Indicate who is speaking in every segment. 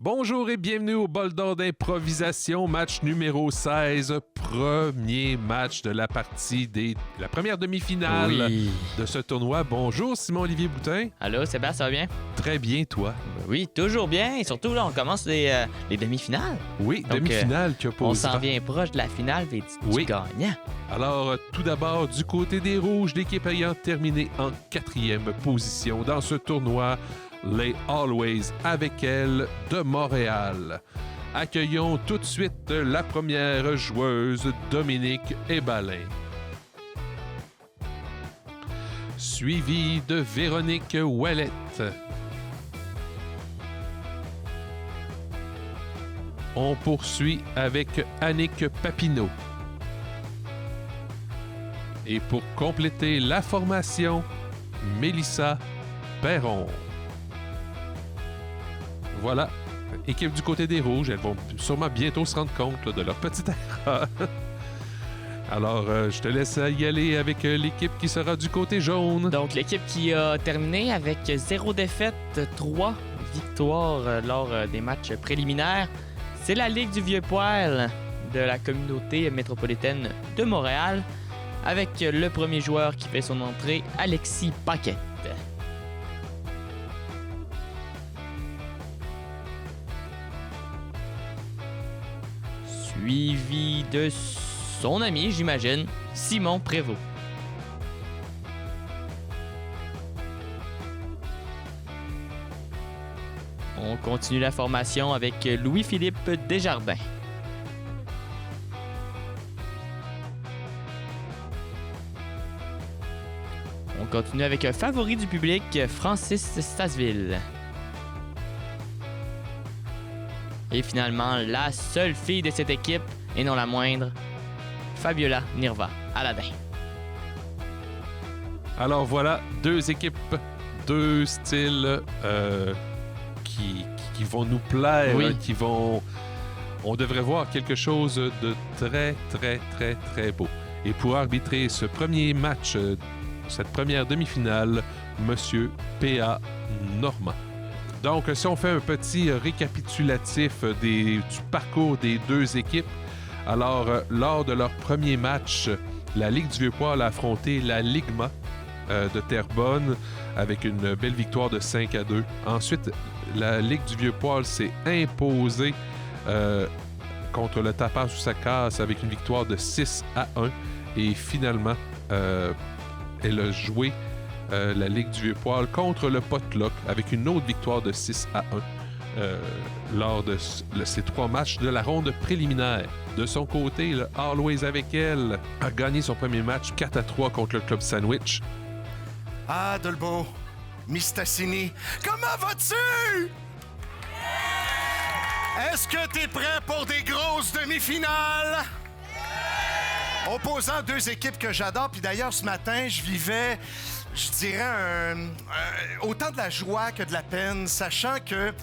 Speaker 1: Bonjour et bienvenue au bol d'or d'improvisation, match numéro 16, premier match de la partie la première demi-finale de ce tournoi. Bonjour Simon-Olivier Boutin.
Speaker 2: Allô Sébastien, ça va bien?
Speaker 1: Très bien, toi?
Speaker 2: Oui, toujours bien. Et surtout, là, on commence les demi-finales.
Speaker 1: Oui,
Speaker 2: donc,
Speaker 1: demi-finale qui oppose.
Speaker 2: On s'en vient proche de la finale et du gagnant.
Speaker 1: Alors, tout d'abord, du côté des Rouges, l'équipe ayant terminé en 4e position dans ce tournoi, les Always avec elle de Montréal. Accueillons tout de suite la première joueuse, Dominique Ebalin. Suivie de Véronique Ouellette. On poursuit avec Annick Papineau. Et pour compléter la formation, Mélissa Perron. Voilà, équipe du côté des Rouges, elles vont sûrement bientôt se rendre compte là, de leur petite erreur. Alors, je te laisse y aller avec l'équipe qui sera du côté jaune.
Speaker 2: Donc, l'équipe qui a terminé avec 0 défaite, 3 victoires lors des matchs préliminaires, c'est la Ligue du Vieux-Poil de la communauté métropolitaine de Montréal, avec le premier joueur qui fait son entrée, Alexis Paquette. Suivi de son ami, j'imagine, Simon Prévost. On continue la formation avec Louis-Philippe Desjardins. On continue avec un favori du public, Francis Stasville. Et finalement, la seule fille de cette équipe, et non la moindre, Fabiola Nirva Aladin.
Speaker 1: Alors voilà, deux équipes, deux styles qui vont nous plaire,
Speaker 2: oui.
Speaker 1: On devrait voir quelque chose de très, très, très, très beau. Et pour arbitrer ce premier match, cette première demi-finale, Monsieur P.A. Normand. Donc, si on fait un petit récapitulatif du parcours des deux équipes, alors, lors de leur premier match, la Ligue du Vieux-Poil a affronté la Ligma de Terrebonne avec une belle victoire de 5-2. Ensuite, la Ligue du Vieux-Poil s'est imposée contre le Tapage sous sa casse avec une victoire de 6-1. Et finalement, elle a joué la Ligue du Vieux-Poil contre le Potluck avec une autre victoire de 6-1 lors de ces 3 matchs de la ronde préliminaire. De son côté, le Always avec elle a gagné son premier match 4-3 contre le Club Sandwich.
Speaker 3: Ah, Dolbeau, Mistassini, comment vas-tu? Est-ce que t'es prêt pour des grosses demi-finales? Opposant deux équipes que j'adore, puis d'ailleurs, ce matin, je vivais, je dirais, autant de la joie que de la peine, sachant que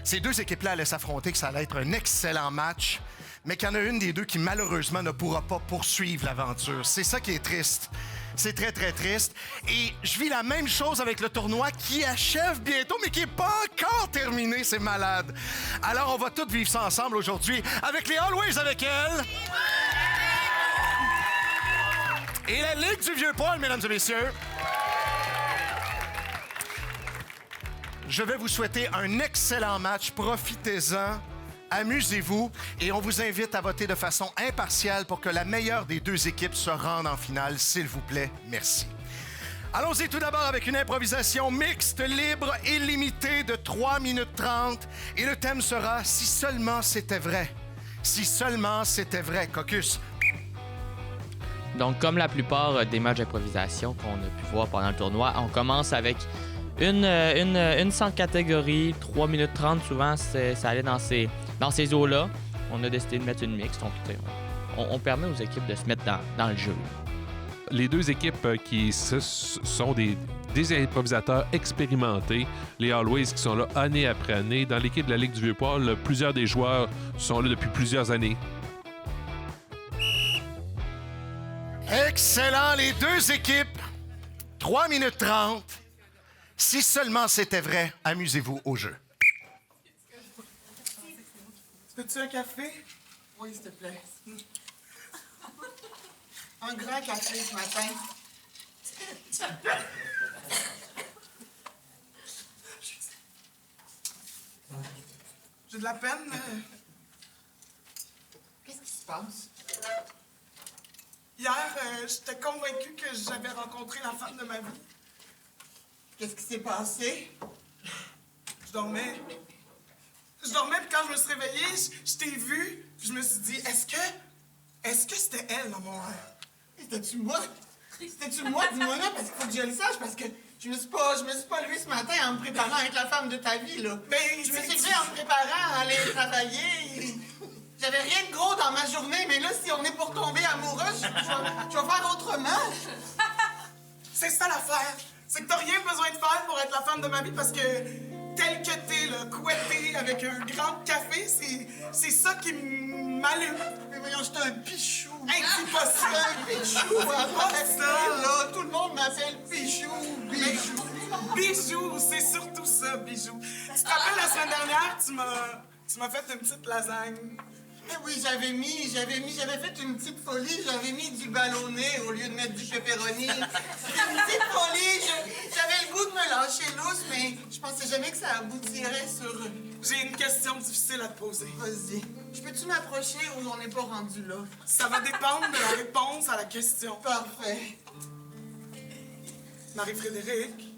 Speaker 3: ces deux équipes-là allaient s'affronter, que ça allait être un excellent match, mais qu'il y en a une des deux qui, malheureusement, ne pourra pas poursuivre l'aventure. C'est ça qui est triste. C'est très, très triste. Et je vis la même chose avec le tournoi qui achève bientôt, mais qui n'est pas encore terminé. C'est malade. Alors, on va tous vivre ça ensemble aujourd'hui avec les Always avec elle. Et la Ligue du Vieux-Poil, mesdames et messieurs. Je vais vous souhaiter un excellent match. Profitez-en. Amusez-vous et on vous invite à voter de façon impartiale pour que la meilleure des deux équipes se rende en finale, s'il vous plaît. Merci. Allons-y tout d'abord avec une improvisation mixte, libre et limitée de 3 minutes 30. Et le thème sera « Si seulement c'était vrai ». Si seulement c'était vrai, Caucus.
Speaker 2: Donc, comme la plupart des matchs d'improvisation qu'on a pu voir pendant le tournoi, on commence avec une sans catégorie, 3 minutes 30, souvent, ça allait dans ces eaux-là. On a décidé de mettre une mixte, donc on permet aux équipes de se mettre dans le jeu.
Speaker 1: Les deux équipes qui sont des improvisateurs expérimentés, les Always qui sont là année après année. Dans l'équipe de la Ligue du Vieux-Poil, plusieurs des joueurs sont là depuis plusieurs années.
Speaker 3: Excellent, les deux équipes. 3 minutes 30. Si seulement c'était vrai, amusez-vous au jeu.
Speaker 4: Veux-tu un café?
Speaker 5: Oui, s'il te plaît. Un grand café ce matin.
Speaker 4: J'ai de la peine.
Speaker 5: Qu'est-ce qui se passe?
Speaker 4: Hier, j'étais convaincue que j'avais rencontré la femme de ma vie.
Speaker 5: Qu'est-ce qui s'est passé?
Speaker 4: Je dormais. Puis quand je me suis réveillée, je t'ai vu. Puis je me suis dit, est-ce que c'était elle dans mon rêve?
Speaker 5: C'était-tu moi? C'était-tu moi? Dis-moi là, parce qu'il faut que je le sache, parce que je me suis pas levée ce matin en me préparant à être la femme de ta vie, là.
Speaker 4: Mais
Speaker 5: Je me suis levée en me préparant à aller travailler. J'avais rien de gros dans ma journée, mais là, si on est pour tomber amoureuse, je vais faire autrement.
Speaker 4: c'est ça l'affaire. C'est que t'as rien besoin de faire pour être la femme de ma vie parce que tel que t'es, là, couetté avec un grand café, c'est ça qui m'allume.
Speaker 5: Mais voyons, j'étais un pichou.
Speaker 4: Hey, dis pas ça!
Speaker 5: Un pichou,
Speaker 4: Pas ça!
Speaker 5: là, tout le monde m'appelle Pichou. Bijou.
Speaker 4: Bijou, c'est surtout ça, Bijou. Tu te rappelles, la semaine dernière, tu m'as fait une petite lasagne.
Speaker 5: Mais oui, j'avais fait une petite folie, j'avais mis du ballonné au lieu de mettre du pepperoni. Une petite folie, j'avais le goût de me lâcher lousse, mais je pensais jamais que ça aboutirait sur...
Speaker 4: J'ai une question difficile à te poser.
Speaker 5: Vas-y. Je peux-tu m'approcher ou on n'est pas rendu là?
Speaker 4: Ça va dépendre de la réponse à la question.
Speaker 5: Parfait.
Speaker 4: Marie-Frédérique,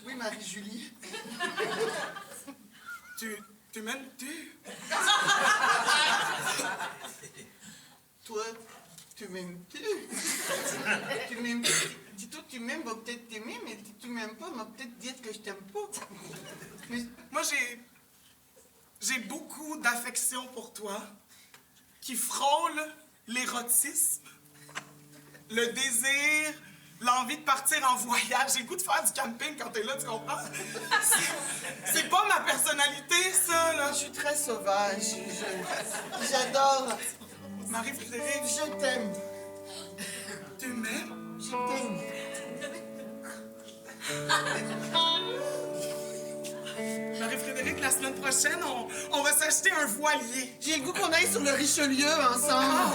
Speaker 5: Oui, Marie-Julie.
Speaker 4: tu m'aimes-tu?
Speaker 5: Toi, tu m'aimes-tu? Tu m'aimes... Dis-toi que tu m'aimes, va peut-être t'aimer, mais si tu m'aimes pas, va peut-être dire que je t'aime pas. Mais...
Speaker 4: Moi, j'ai beaucoup d'affection pour toi qui frôle l'érotisme, le désir, l'envie de partir en voyage. J'ai le goût de faire du camping quand t'es là, tu comprends? C'est pas ma personnalité, ça, là.
Speaker 5: Je suis très sauvage. J'adore.
Speaker 4: Marie-Frédérique,
Speaker 5: Je t'aime.
Speaker 4: tu m'aimes?
Speaker 5: Je t'aime.
Speaker 4: Marie-Frédérique, la semaine prochaine, on va s'acheter un voilier.
Speaker 5: J'ai le goût qu'on aille sur le Richelieu ensemble.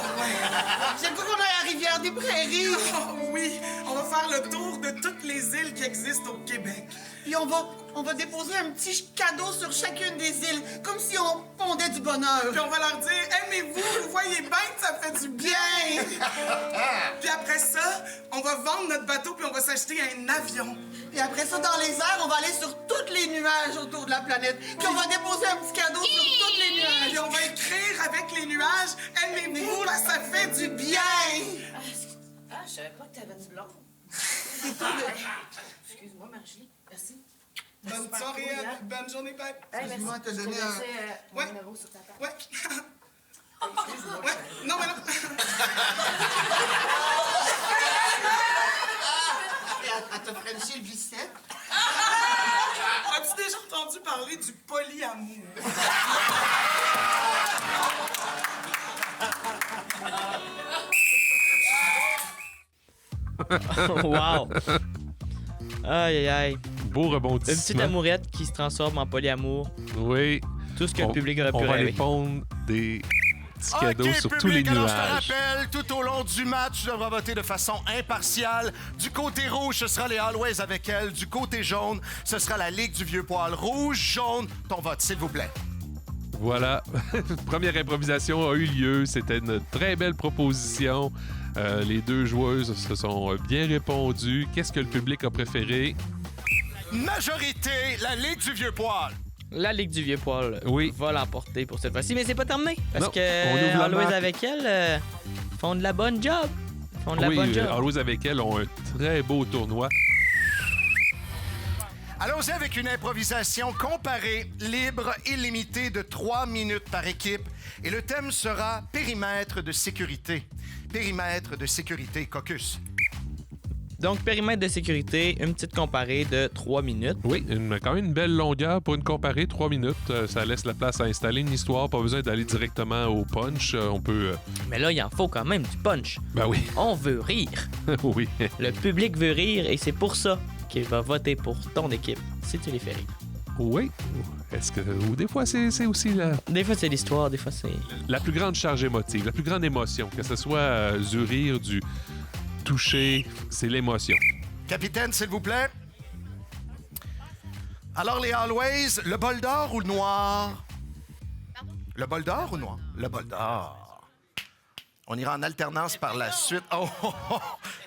Speaker 5: J'ai le goût qu'on aille à Rivière-des-Prairies.
Speaker 4: Oh oui, on va faire le tour de toutes les îles qui existent au Québec.
Speaker 5: Puis on va déposer un petit cadeau sur chacune des îles, comme si on pondait du bonheur.
Speaker 4: Puis on va leur dire, aimez-vous, vous voyez bien que ça fait du bien. Puis après ça, on va vendre notre bateau puis on va s'acheter un avion.
Speaker 5: Puis après ça, dans les airs, on va aller sur tous les nuages autour de la planète. Puis on va déposer un petit cadeau sur tous les
Speaker 4: Puis
Speaker 5: nuages.
Speaker 4: on va écrire avec les nuages, aimez-vous, là, ça fait du bien.
Speaker 6: Ah, je savais pas que t'avais une blonde. Excuse-moi, Margie. Merci.
Speaker 4: Bonne
Speaker 6: Super
Speaker 4: soirée,
Speaker 6: cool, hein?
Speaker 4: bonne journée, Pep.
Speaker 6: Hey,
Speaker 5: Excuse-moi,
Speaker 6: merci.
Speaker 5: t'as
Speaker 6: Je
Speaker 5: donné
Speaker 6: te
Speaker 5: un-
Speaker 6: laissais, mon
Speaker 4: Ouais.
Speaker 6: numéro sur ta table.
Speaker 4: Ouais.
Speaker 6: Excuse-moi.
Speaker 4: Ouais. Non, mais non.
Speaker 5: Elle t'a frenché le bicep.
Speaker 4: As-tu déjà entendu parler du polyamour?
Speaker 2: Wow! Aïe, aïe, aïe.
Speaker 1: Beau
Speaker 2: Une
Speaker 1: rebondissement.
Speaker 2: petite amourette qui se transforme en polyamour.
Speaker 1: Oui.
Speaker 2: Tout ce que le public aurait pu
Speaker 1: On va aller
Speaker 2: rêver.
Speaker 1: pondre des petits cadeaux
Speaker 3: OK,
Speaker 1: sur
Speaker 3: public,
Speaker 1: tous les
Speaker 3: alors je
Speaker 1: nuages.
Speaker 3: te rappelle, tout au long du match, tu devras voter de façon impartiale. Du côté rouge, ce sera les Always avec elle. Du côté jaune, ce sera la Ligue du Vieux Poil. Rouge, jaune, ton vote, s'il vous plaît.
Speaker 1: Voilà. Première improvisation a eu lieu. C'était une très belle proposition. Les deux joueuses se sont bien répondues. Qu'est-ce que le public a préféré?
Speaker 3: Majorité, la Ligue du Vieux Poil.
Speaker 2: La Ligue du Vieux Poil
Speaker 1: Oui.
Speaker 2: va l'emporter pour cette fois-ci, mais c'est pas terminé. Parce
Speaker 1: Non,
Speaker 2: que
Speaker 1: on ouvre la
Speaker 2: Always
Speaker 1: marque.
Speaker 2: avec elle font de la bonne job. Font de la
Speaker 1: Oui,
Speaker 2: bonne job.
Speaker 1: Always avec elle ont un très beau tournoi.
Speaker 3: Allons-y avec une improvisation comparée, libre, illimitée de 3 minutes par équipe. Et le thème sera périmètre de sécurité. Périmètre de sécurité, Caucus.
Speaker 2: Donc, périmètre de sécurité, une petite comparée de 3 minutes.
Speaker 1: Oui, quand même une belle longueur pour une comparée, 3 minutes. Ça laisse la place à installer une histoire, pas besoin d'aller directement au punch. On peut...
Speaker 2: Mais là, il en faut quand même du punch.
Speaker 1: Ben oui,
Speaker 2: On veut rire.
Speaker 1: oui.
Speaker 2: Le public veut rire et c'est pour ça qu'il va voter pour ton équipe si tu les fais rire.
Speaker 1: Oui. Est-ce que... Ou des fois, c'est aussi
Speaker 2: Des fois, c'est l'histoire, des fois, c'est...
Speaker 1: la plus grande charge émotive, la plus grande émotion. Que ce soit du rire, du toucher, c'est l'émotion.
Speaker 3: Capitaine, s'il vous plaît. Alors, les Always, le bol d'or ou le noir? Le bol d'or ou noir? Le bol d'or. On ira en alternance par la suite. Oh, oh, oh.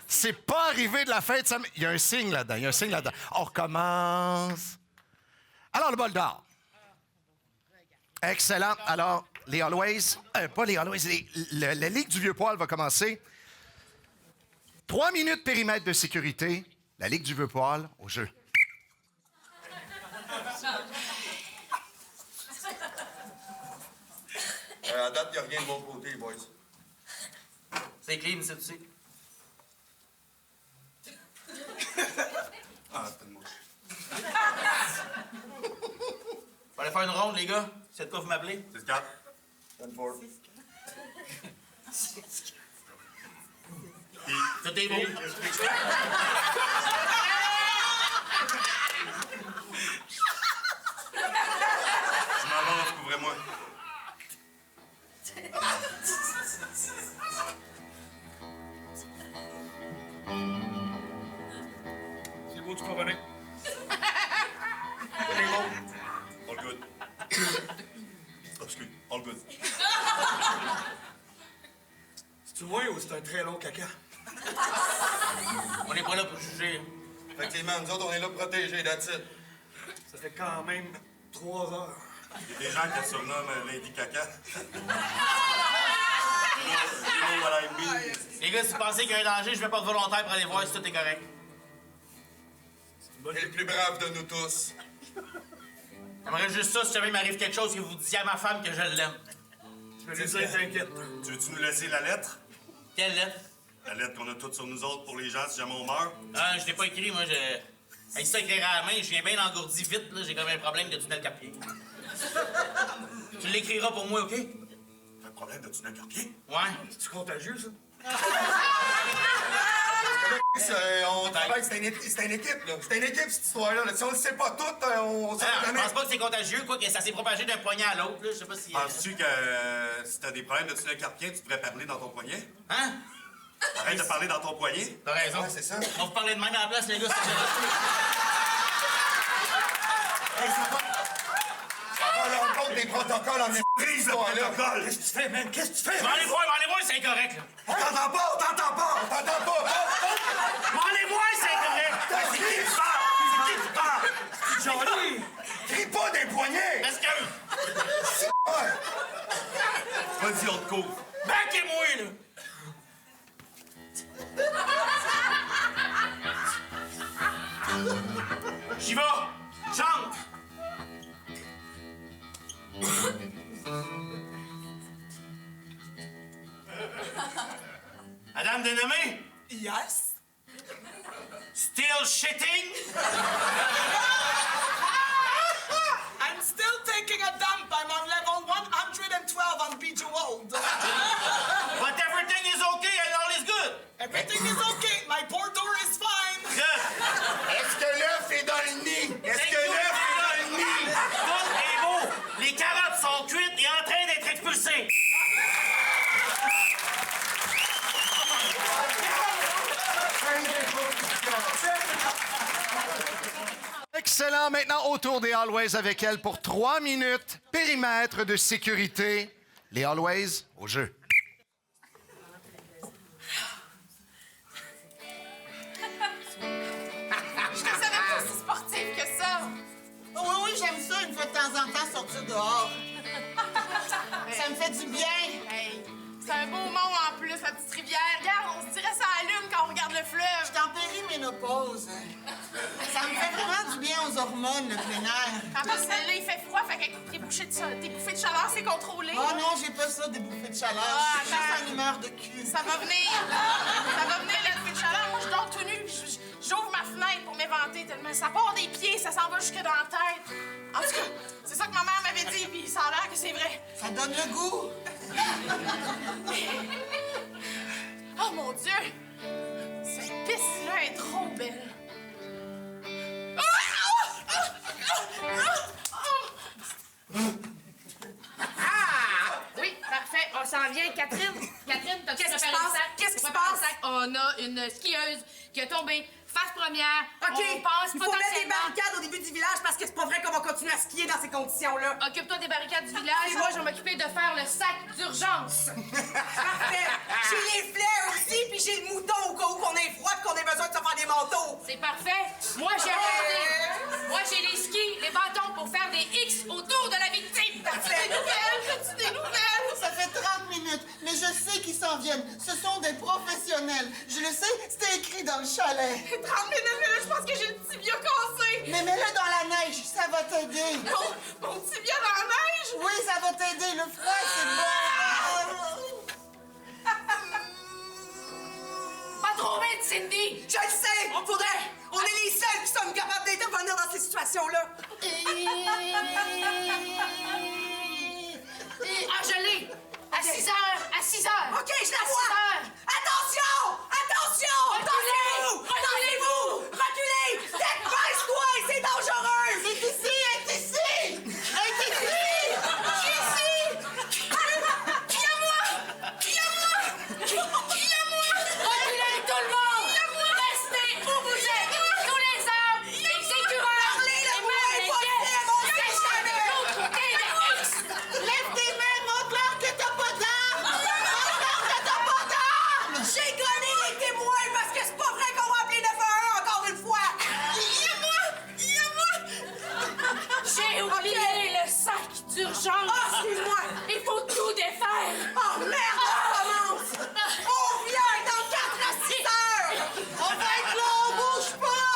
Speaker 3: C'est pas arrivé de la fin de semaine. Il y a un signe là-dedans, il y a un signe là-dedans. On recommence. Alors, le bol d'or. Excellent. Alors, les Always, pas les Always, la Ligue du Vieux-Poil va commencer. 3 minutes périmètre de sécurité. La Ligue du Vieux-Poil au jeu.
Speaker 7: À date, il n'y a rien de mon côté, boys.
Speaker 8: C'est clean, c'est tu sais.
Speaker 7: Ah, c'était une mouche.
Speaker 8: On va aller faire une ronde, les gars. C'est de quoi vous m'appelez?
Speaker 7: 6-4. 10-4.
Speaker 8: Tout est beau.
Speaker 7: Je m'avance, couvrez-moi.
Speaker 8: C'est beau, tu peux revenir.
Speaker 7: Tout est bon. All good. Oh, excuse. All good.
Speaker 4: C'est-tu moi ou c'est un très long caca?
Speaker 8: On n'est pas là pour juger.
Speaker 7: Effectivement, nous autres, on est là pour protéger, that's it.
Speaker 4: Ça fait quand même 3 heures.
Speaker 7: Il y a des gens qui se surnomment Lady Caca. You know what I mean?
Speaker 8: Les gars, si vous pensez qu'il y a un danger, je vais pas de volontaire pour aller voir si tout est correct.
Speaker 7: Il est le plus brave de nous tous.
Speaker 8: J'aimerais juste ça si jamais il m'arrive quelque chose que vous disiez à ma femme que je l'aime.
Speaker 4: Tu me dis ça, t'inquiète.
Speaker 7: Tu veux-tu nous laisser la lettre?
Speaker 8: Quelle lettre?
Speaker 7: La lettre qu'on a toutes sur nous autres pour les gens si jamais on meurt?
Speaker 8: Ah, je l'ai pas écrit, moi, je... Avec ça écrire à la main, je viens bien engourdi vite, là, j'ai comme un problème de tunnel carpien. Tu l'écriras pour moi, OK?
Speaker 7: T'as un problème de tunnel carpien?
Speaker 8: Ouais.
Speaker 4: C'est contagieux, ça?
Speaker 7: On travaille, c'est une équipe, là. C'est une équipe, cette histoire-là. Là. Si on le sait pas tout, on sait
Speaker 8: Ah, je
Speaker 7: jamais.
Speaker 8: pense pas que c'est contagieux, quoi, que ça s'est propagé d'un poignet à l'autre, là, je sais pas si...
Speaker 7: Penses-tu que si t'as des problèmes de tunnel carpien, tu devrais parler dans ton poignet?
Speaker 8: Hein?
Speaker 7: Arrête de parler dans ton poignet.
Speaker 8: T'as raison.
Speaker 7: Ouais, c'est ça.
Speaker 8: On va vous parler de même à la place, les gars, c'est
Speaker 7: Hey, ça va à l'encontre des protocoles en prise, le protocole.
Speaker 4: Qu'est-ce que tu fais, man? Qu'est-ce que tu fais?
Speaker 8: Je vais aller voir, c'est incorrect, là.
Speaker 7: On t'entend pas, on t'entend pas, on t'entend pas.
Speaker 8: Je vais aller voir, c'est incorrect.
Speaker 7: C'est qui qui parle? C'est qui qui parle?
Speaker 4: Johnny!
Speaker 7: Crie pas des poignets.
Speaker 8: Est-ce que...
Speaker 7: Ouais. Vas-y, on te couvre.
Speaker 8: Baquez-moi, là. J'y vais. Chante. Madame dénommée,
Speaker 4: Yes?
Speaker 8: still shitting?
Speaker 4: I'm still taking a dump. I'm on level 112 on Beach-World.
Speaker 8: But everything is okay and all is good.
Speaker 4: Everything is okay. My poor door is fine.
Speaker 8: Good.
Speaker 7: Est-ce que l'œuf est dans le nid? Est-ce que l'œuf est dans le nid?
Speaker 8: Tout est beau. Les carottes sont cuites et en train d'être expulsées.
Speaker 3: Excellent. Maintenant, au tour des Always avec elle pour 3 minutes. Périmètre de sécurité. Les Always au jeu.
Speaker 5: Je te savais pas aussi sportive que ça. Oh, oui, oui, j'aime ça, une fois de temps en temps, sortir dehors. Ça me fait du bien.
Speaker 9: Hey, c'est un beau mot en plus, la petite rivière. Regarde, on se dirait ça allume quand on regarde le
Speaker 5: Je
Speaker 9: fleuve.
Speaker 5: suis en périménopause. Ça me fait vraiment du bien aux hormones, le plein air.
Speaker 9: En plus, là, il fait froid, fait que tes bouffées de chaleur, c'est contrôlé.
Speaker 5: Oh non, j'ai pas ça, des bouffées de chaleur.
Speaker 9: Ah,
Speaker 5: Je suis juste
Speaker 9: attends.
Speaker 5: en humeur de cul.
Speaker 9: Ça va venir. Ça va venir, la bouffée de chaleur. Moi, je dors tout nu, puis j'ouvre ma fenêtre pour m'éventer tellement ça part des pieds, ça s'en va jusque dans la tête. En tout cas, c'est ça que ma mère m'avait dit, puis ça a l'air que c'est vrai.
Speaker 5: Ça donne le goût.
Speaker 9: Oh mon Dieu! Cette piste-là est trop belle. Ah! Ah! Ah! Ah!
Speaker 6: Catherine, t'as-tu
Speaker 9: Qu'est-ce qui se
Speaker 6: préparé le
Speaker 9: passe?
Speaker 6: sac?
Speaker 9: Qu'est-ce qui se
Speaker 6: Préparé le
Speaker 9: passe?
Speaker 6: sac. On a une skieuse qui a tombé face première.
Speaker 9: OK,
Speaker 6: On pense
Speaker 9: il faut mettre des
Speaker 6: potentiellement...
Speaker 9: barricades au début du village parce que c'est pas vrai qu'on va continuer à skier dans ces conditions-là.
Speaker 6: Occupe-toi des barricades du village. Moi, je vais m'occuper de faire le sac d'urgence.
Speaker 9: Parfait. J'ai les flares aussi, puis j'ai le mouton au cas où qu'on ait froid et qu'on ait besoin de se faire des manteaux.
Speaker 6: C'est parfait. Moi, j'ai apporté. Moi, j'ai les skis, les bâtons pour faire des X autour de la victime.
Speaker 9: Parfait.
Speaker 6: Des nouvelles. As-tu des nouvelles?
Speaker 5: Ça fait 30 minutes, mais je sais qu'ils s'en viennent. Ce sont des professionnels. Je le sais, c'était écrit dans le chalet.
Speaker 9: 30 minutes, mais là, je pense que j'ai le tibia cassé.
Speaker 5: Mais mets-le dans la neige, ça va t'aider.
Speaker 9: Mon tibia dans la neige?
Speaker 5: Oui, ça va t'aider. Le froid, c'est bon.
Speaker 6: Pas trop vite, Cindy.
Speaker 9: Je le sais. Faudrait. On est les seuls qui sommes capables d'intervenir dans ces situations-là.
Speaker 6: Ah, je l'ai. À 6 heures. À 6 heures.
Speaker 9: OK, je la
Speaker 6: À 6
Speaker 9: vois.
Speaker 6: heures.
Speaker 9: Attention! Attention!
Speaker 6: Reculez!
Speaker 9: Reculez-vous! Reculez! Tête baisse-toi! C'est dangereux!
Speaker 5: C'est ici, elle est ici. Elle est ici.
Speaker 9: Je suis ici! Qui à moi? Qui à moi? Qui à moi?
Speaker 6: Reculez, tout le monde. Restez où vous êtes. Tous les arbres, les écureuils,
Speaker 9: Parlez-le
Speaker 6: et
Speaker 9: moins
Speaker 6: même les
Speaker 9: possible,
Speaker 6: guêtres.
Speaker 9: on sait
Speaker 6: Restez de
Speaker 9: jamais.
Speaker 6: l'autre côté de X.
Speaker 5: Lève tes mains, montre-leur que t'as pas d'armes. Montre-leur que t'as pas d'armes.
Speaker 9: J'ai connu les témoins parce que c'est pas vrai qu'on va appeler 911 encore une fois! Il y a moi! Il y a moi!
Speaker 6: J'ai oublié le sac d'urgence.
Speaker 9: Ah, excuse-moi!
Speaker 6: Il faut tout défaire.
Speaker 9: Oh merde, on commence! On revient dans 4 à 6 heures!
Speaker 5: On va être là, on bouge pas.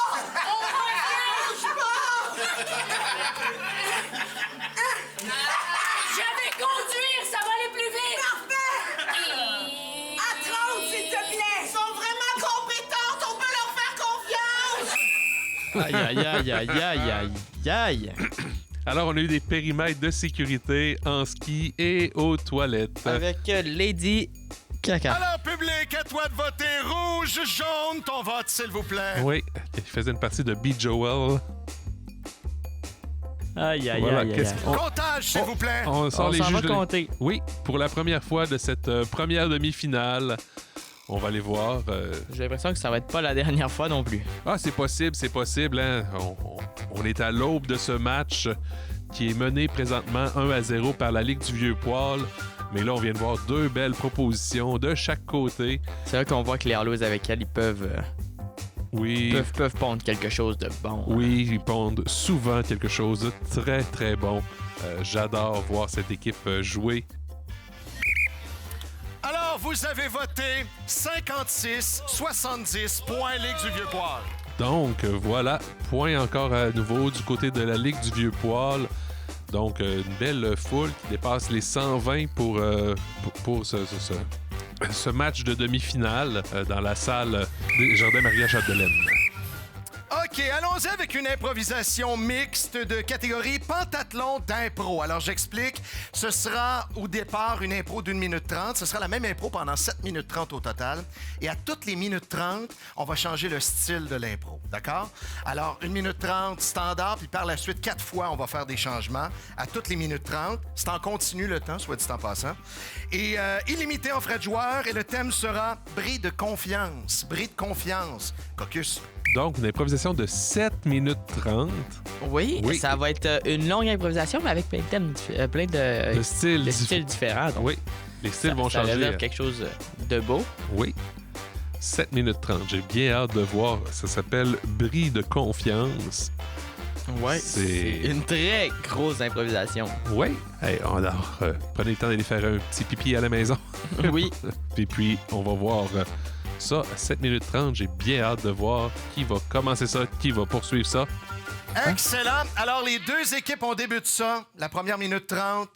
Speaker 6: On revient. Je vais conduire, ça va aller plus vite.
Speaker 9: Parfait! À 30, s'il te plaît!
Speaker 5: Ils sont vraiment compétents, on peut leur faire confiance.
Speaker 2: Aïe, aïe, aïe, aïe, aïe, aïe, aïe.
Speaker 1: Alors, on a eu des périmètres de sécurité en ski et aux toilettes.
Speaker 2: Avec Lady Caca.
Speaker 3: Alors, public, à toi de voter rouge, jaune, ton vote, s'il vous plaît.
Speaker 1: Oui, il faisait une partie de Beat Joel.
Speaker 2: Aïe, aïe,
Speaker 1: Voilà,
Speaker 2: aïe, aïe,
Speaker 1: qu'est-ce
Speaker 2: aïe.
Speaker 1: qu'on-
Speaker 3: Comptage, s'il vous plaît.
Speaker 1: On sort
Speaker 2: On
Speaker 1: les
Speaker 2: s'en
Speaker 1: juges
Speaker 2: va
Speaker 1: de-
Speaker 2: compter.
Speaker 1: Oui, pour la première fois de cette première demi-finale. On va aller voir.
Speaker 2: J'ai l'impression que ça va être pas la dernière fois non plus.
Speaker 1: Ah, c'est possible. Hein? On est à l'aube de ce match qui est mené présentement 1-0 par la Ligue du Vieux-Poil. Mais là, on vient de voir deux belles propositions de chaque côté.
Speaker 2: C'est là qu'on voit que les Harlows avec elle, ils peuvent pondre quelque chose de bon.
Speaker 1: Oui, ils pondent souvent quelque chose de très, très bon. J'adore voir cette équipe jouer.
Speaker 3: Alors, vous avez voté 56-70 points Ligue du Vieux-Poil.
Speaker 1: Donc, voilà, point encore à nouveau du côté de la Ligue du Vieux-Poil. Donc, une belle foule qui dépasse les 120 pour ce match de demi-finale dans la salle des Jardins Maria-Chapdelaine.
Speaker 3: OK, allons-y avec une improvisation mixte de catégorie pentathlon d'impro. Alors, j'explique. Ce sera au départ une impro d'1 minute 30. Ce sera la même impro pendant 7 minutes 30 au total. Et à toutes les minutes 30, on va changer le style de l'impro. D'accord? Alors, 1 minute 30 standard, puis par la suite, 4 fois, on va faire des changements. À toutes les minutes 30. C'est en continu le temps, soit dit en passant. Et illimité en frais de joueurs. Et le thème sera bris de confiance. Bris de confiance. Caucus.
Speaker 1: Donc, une improvisation de 7 minutes 30.
Speaker 2: Oui,
Speaker 1: Oui.
Speaker 2: ça va être une longue improvisation, mais avec plein de thèmes, plein de
Speaker 1: De styles
Speaker 2: styles différents. Donc,
Speaker 1: Oui, les styles vont
Speaker 2: ça
Speaker 1: changer.
Speaker 2: réserve quelque chose de beau.
Speaker 1: Oui. 7 minutes 30. J'ai bien hâte de voir. Ça s'appelle Bris de confiance.
Speaker 2: Ouais,
Speaker 1: C'est-
Speaker 2: c'est une très grosse improvisation.
Speaker 1: Oui. Hey, alors, prenez le temps d'aller faire un petit pipi à la maison.
Speaker 2: Oui.
Speaker 1: Et puis, on va voir ça à 7 minutes 30. J'ai bien hâte de voir qui va commencer ça, qui va poursuivre ça.
Speaker 3: Excellent. Alors, les deux équipes, on débute ça. La première minute 30.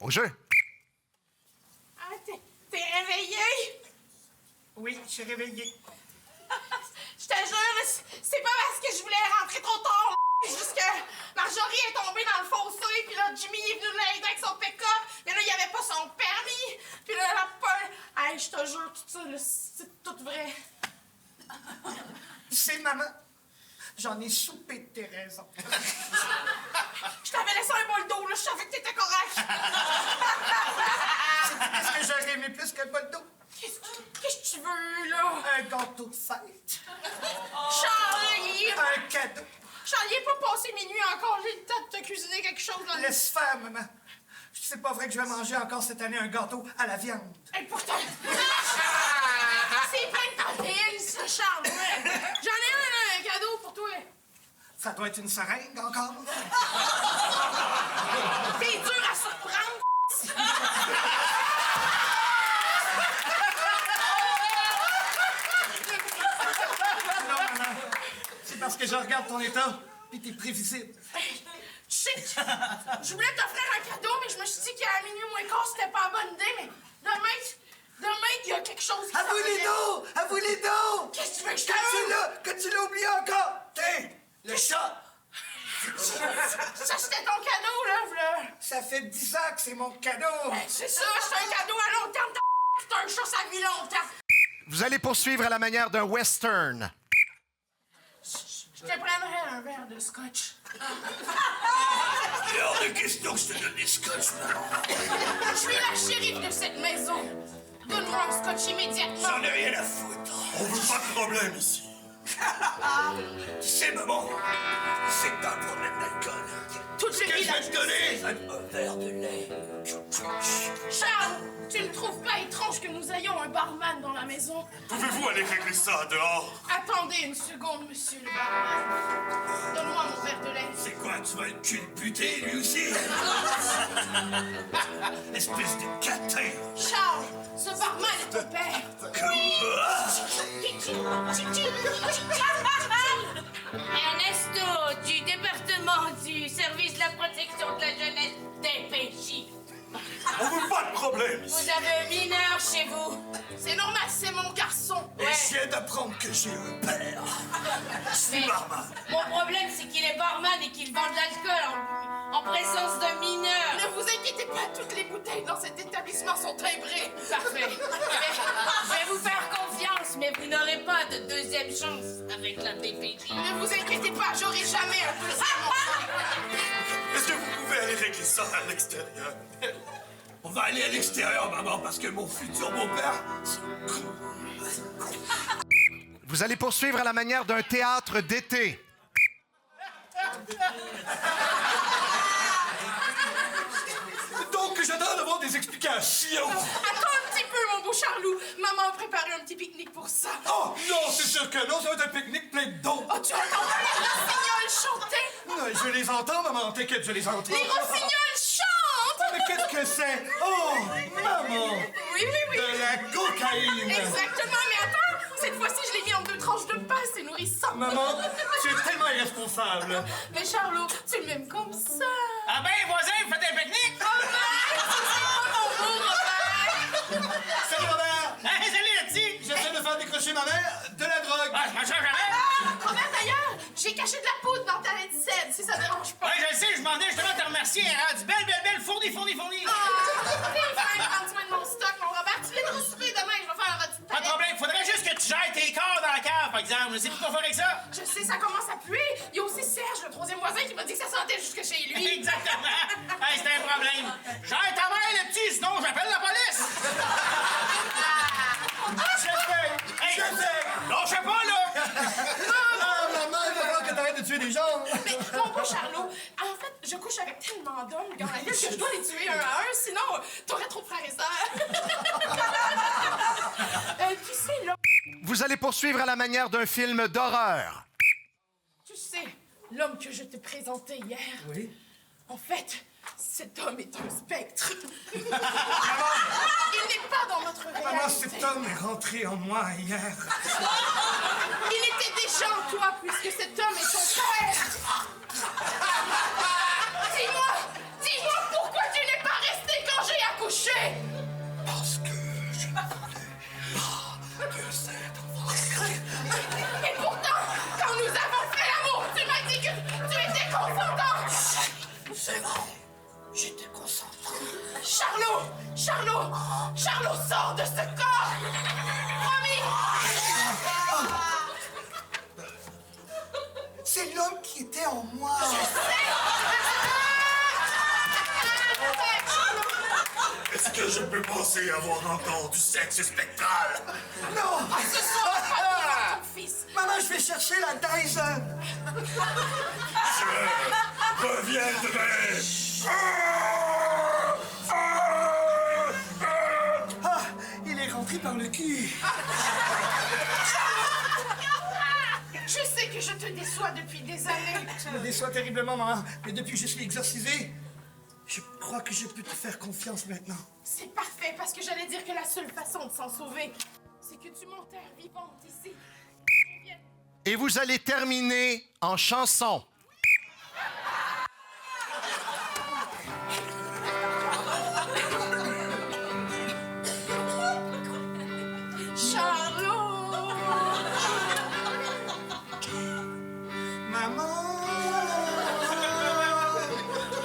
Speaker 3: Au jeu.
Speaker 9: Ah, t'es réveillé?
Speaker 5: Oui, je suis réveillé.
Speaker 9: Je te jure, c'est pas parce que je voulais rentrer trop tard. C'est juste que Marjorie est tombée dans le fossé, puis là, Jimmy est venu l'aider avec son pick-up, mais là, il avait pas son permis, puis là, la peur. Hey, je te jure, tout ça, là, c'est tout vrai.
Speaker 5: Tu sais, maman, J'en ai soupé de tes raisons.
Speaker 9: Je t'avais laissé un bol d'eau, là, je savais que t'étais correct.
Speaker 5: Qu'est-ce que j'aurais aimé plus que le bol d'eau?
Speaker 9: Qu'est-ce que tu veux, là?
Speaker 5: Un gâteau de fête.
Speaker 9: Charlie!
Speaker 5: Un cadeau.
Speaker 9: Charlie, est pas passé minuit encore, j'ai le temps de te cuisiner quelque chose. Là.
Speaker 5: Laisse faire, maman. C'est pas vrai que je vais manger encore cette année un gâteau à la viande.
Speaker 9: Et pourtant... C'est plein de protéines, ça, Charles. Ouais. J'en ai un cadeau pour toi.
Speaker 5: Ça doit être une seringue encore.
Speaker 9: T'es dur à surprendre.
Speaker 5: Non, maman. C'est parce que je regarde ton état, pis t'es prévisible.
Speaker 9: Tu sais, je voulais t'offrir un cadeau, mais je me suis dit qu'à minuit moins quart, c'était pas une bonne idée, mais demain, il y a quelque chose qui
Speaker 5: À vous les dos! À vous les dos!
Speaker 9: Qu'est-ce que tu veux que je te dise?
Speaker 5: Que tu l'as oublié encore! Tiens, le chat!
Speaker 9: Ça, c'était ton cadeau, là.
Speaker 5: Ça fait 10 ans que c'est mon cadeau!
Speaker 9: C'est ça, c'est un cadeau à long terme. C'est un chat, ça vit longtemps.
Speaker 3: Vous allez poursuivre à la manière d'un western.
Speaker 9: Je te prendrais un verre de scotch.
Speaker 7: Il est hors de question que je te donne des scotch, maman.
Speaker 9: Je suis la shérif de cette maison. Donne-moi un scotch immédiatement.
Speaker 7: J'en ai rien à foutre. On veut pas de problème ici. Tu sais, maman, c'est pas un problème d'alcool.
Speaker 9: Toute
Speaker 7: Ce que je
Speaker 9: vie,
Speaker 7: vais te donner, c'est un verre de lait.
Speaker 9: Charles, tu ne trouves pas étrange que nous ayons un barman dans la maison?
Speaker 7: Pouvez-vous aller régler ça dehors?
Speaker 9: Attendez une seconde, monsieur le barman. Donne-moi mon verre de lait.
Speaker 7: C'est quoi, tu vas le culbuter, lui aussi? Espèce de catin.
Speaker 9: Charles, ce barman est ton père.
Speaker 6: Ernesto, du département du service de la protection de la jeunesse des PJ.
Speaker 7: On veut pas de problème ici.
Speaker 6: Vous avez un mineur chez vous.
Speaker 9: C'est normal, c'est mon garçon.
Speaker 7: Et je viens d'apprendre que j'ai un père. Je suis barman.
Speaker 6: Mon problème, c'est qu'il est barman et qu'il vend de l'alcool en présence d'un mineur.
Speaker 9: Ne vous inquiétez pas, toutes les bouteilles dans cet établissement sont timbrées.
Speaker 6: Parfait. Je vais vous faire confiance, mais vous n'aurez pas de deuxième chance avec la DPJ.
Speaker 9: Ne vous inquiétez pas, j'aurai jamais un deuxième.
Speaker 7: Est-ce que vous pouvez aller régler ça à l'extérieur? On va aller à l'extérieur, maman, parce que mon futur beau-père...
Speaker 3: Vous allez poursuivre à la manière d'un théâtre d'été.
Speaker 7: Donc, j'attends d'avoir des explications.
Speaker 9: Attends un petit peu, mon beau Charlot. Maman a préparé un petit pique-nique pour ça.
Speaker 7: Oh, non, c'est sûr que non, ça va être un pique-nique plein d'eau.
Speaker 9: Oh, tu entends les rossignols chanter?
Speaker 5: Non, je les entends, maman, t'inquiète, je les entends.
Speaker 9: Les rossignols chantent!
Speaker 5: Mais qu'est-ce que c'est? Oh, maman!
Speaker 9: Oui.
Speaker 5: De la cocaïne!
Speaker 9: Exactement, mais attends, cette fois-ci, je l'ai mis en 2 tranches de pain, c'est nourrissant.
Speaker 5: Maman, tu es tellement irresponsable.
Speaker 9: Mais Charlot, tu m'aimes comme ça.
Speaker 8: Ah ben, voisin, vous faites un pique-nique?
Speaker 9: Robert, c'est pas mon beau Robert.
Speaker 5: Salut, Robert!
Speaker 8: Hein, salut, le petit!
Speaker 5: J'essaie de faire décrocher ma mère de la drogue.
Speaker 8: Ah, je m'en change jamais!
Speaker 9: Robert, d'ailleurs, j'ai caché de la poudre dans ta laine si ça dérange pas.
Speaker 8: Ouais, je le sais, je m'en ai justement te remercier. Elle a rendu belle, fournie.
Speaker 9: T'es fin, prends soin de mon stock, mon Robert. Tu viendras souper demain, je vais faire un rôti de
Speaker 8: Pas de
Speaker 9: palette.
Speaker 8: problème, faudrait juste que tu gères tes corps dans la cave, par exemple. Je sais plus quoi faire avec ça.
Speaker 9: Je sais, ça commence à puer. Il y a aussi Serge, le 3e voisin, qui m'a dit que ça sentait jusque chez lui.
Speaker 8: Exactement. Hey, c'est un problème. Gère ta mère, le petit, sinon j'appelle la police.
Speaker 5: J'essaie!
Speaker 8: Non, je sais pas, là.
Speaker 5: Ah, maman, il va falloir que t'arrêtes de tuer des gens.
Speaker 9: Mais mon beau Charlot, en fait, je couche avec tellement d'hommes dans la ville que je dois les tuer un à un, sinon t'aurais trop de frères et sœurs. Tu sais, là...
Speaker 3: Vous allez poursuivre à la manière d'un film d'horreur.
Speaker 9: Tu sais, l'homme que je te présentais hier...
Speaker 5: Oui?
Speaker 9: En fait, cet homme est un spectre. Il n'est pas dans notre réalité.
Speaker 5: Maman, cet homme est rentré en moi hier.
Speaker 9: Il était déjà en toi, puisque cet homme est ton père. Dis-moi pourquoi tu n'es pas resté quand j'ai accouché.
Speaker 7: Parce que je ne voulais pas que cet enfant...
Speaker 9: Et pourtant, quand nous avons fait l'amour, tu m'as dit que tu étais consentant.
Speaker 7: C'est vrai, j'étais concentré.
Speaker 9: Charlot, sors de ce corps. Promis.
Speaker 5: Non, moi!
Speaker 7: Est-ce que je peux penser avoir encore du sexe spectral?
Speaker 5: Non!
Speaker 9: Ce soir, pas ton fils.
Speaker 5: Maman, je vais chercher la Dyson!
Speaker 7: Je reviendrai!
Speaker 5: Ah! Il est rentré par le cul!
Speaker 9: Je sais que je te déçois depuis des années.
Speaker 5: Tu me déçois terriblement, maman. Mais depuis que je suis exorcisé, je crois que je peux te faire confiance maintenant.
Speaker 9: C'est parfait, parce que j'allais dire que la seule façon de s'en sauver, c'est que tu m'enterres vivante ici.
Speaker 3: Et vous allez terminer en chanson.
Speaker 9: Charlot!
Speaker 5: Maman!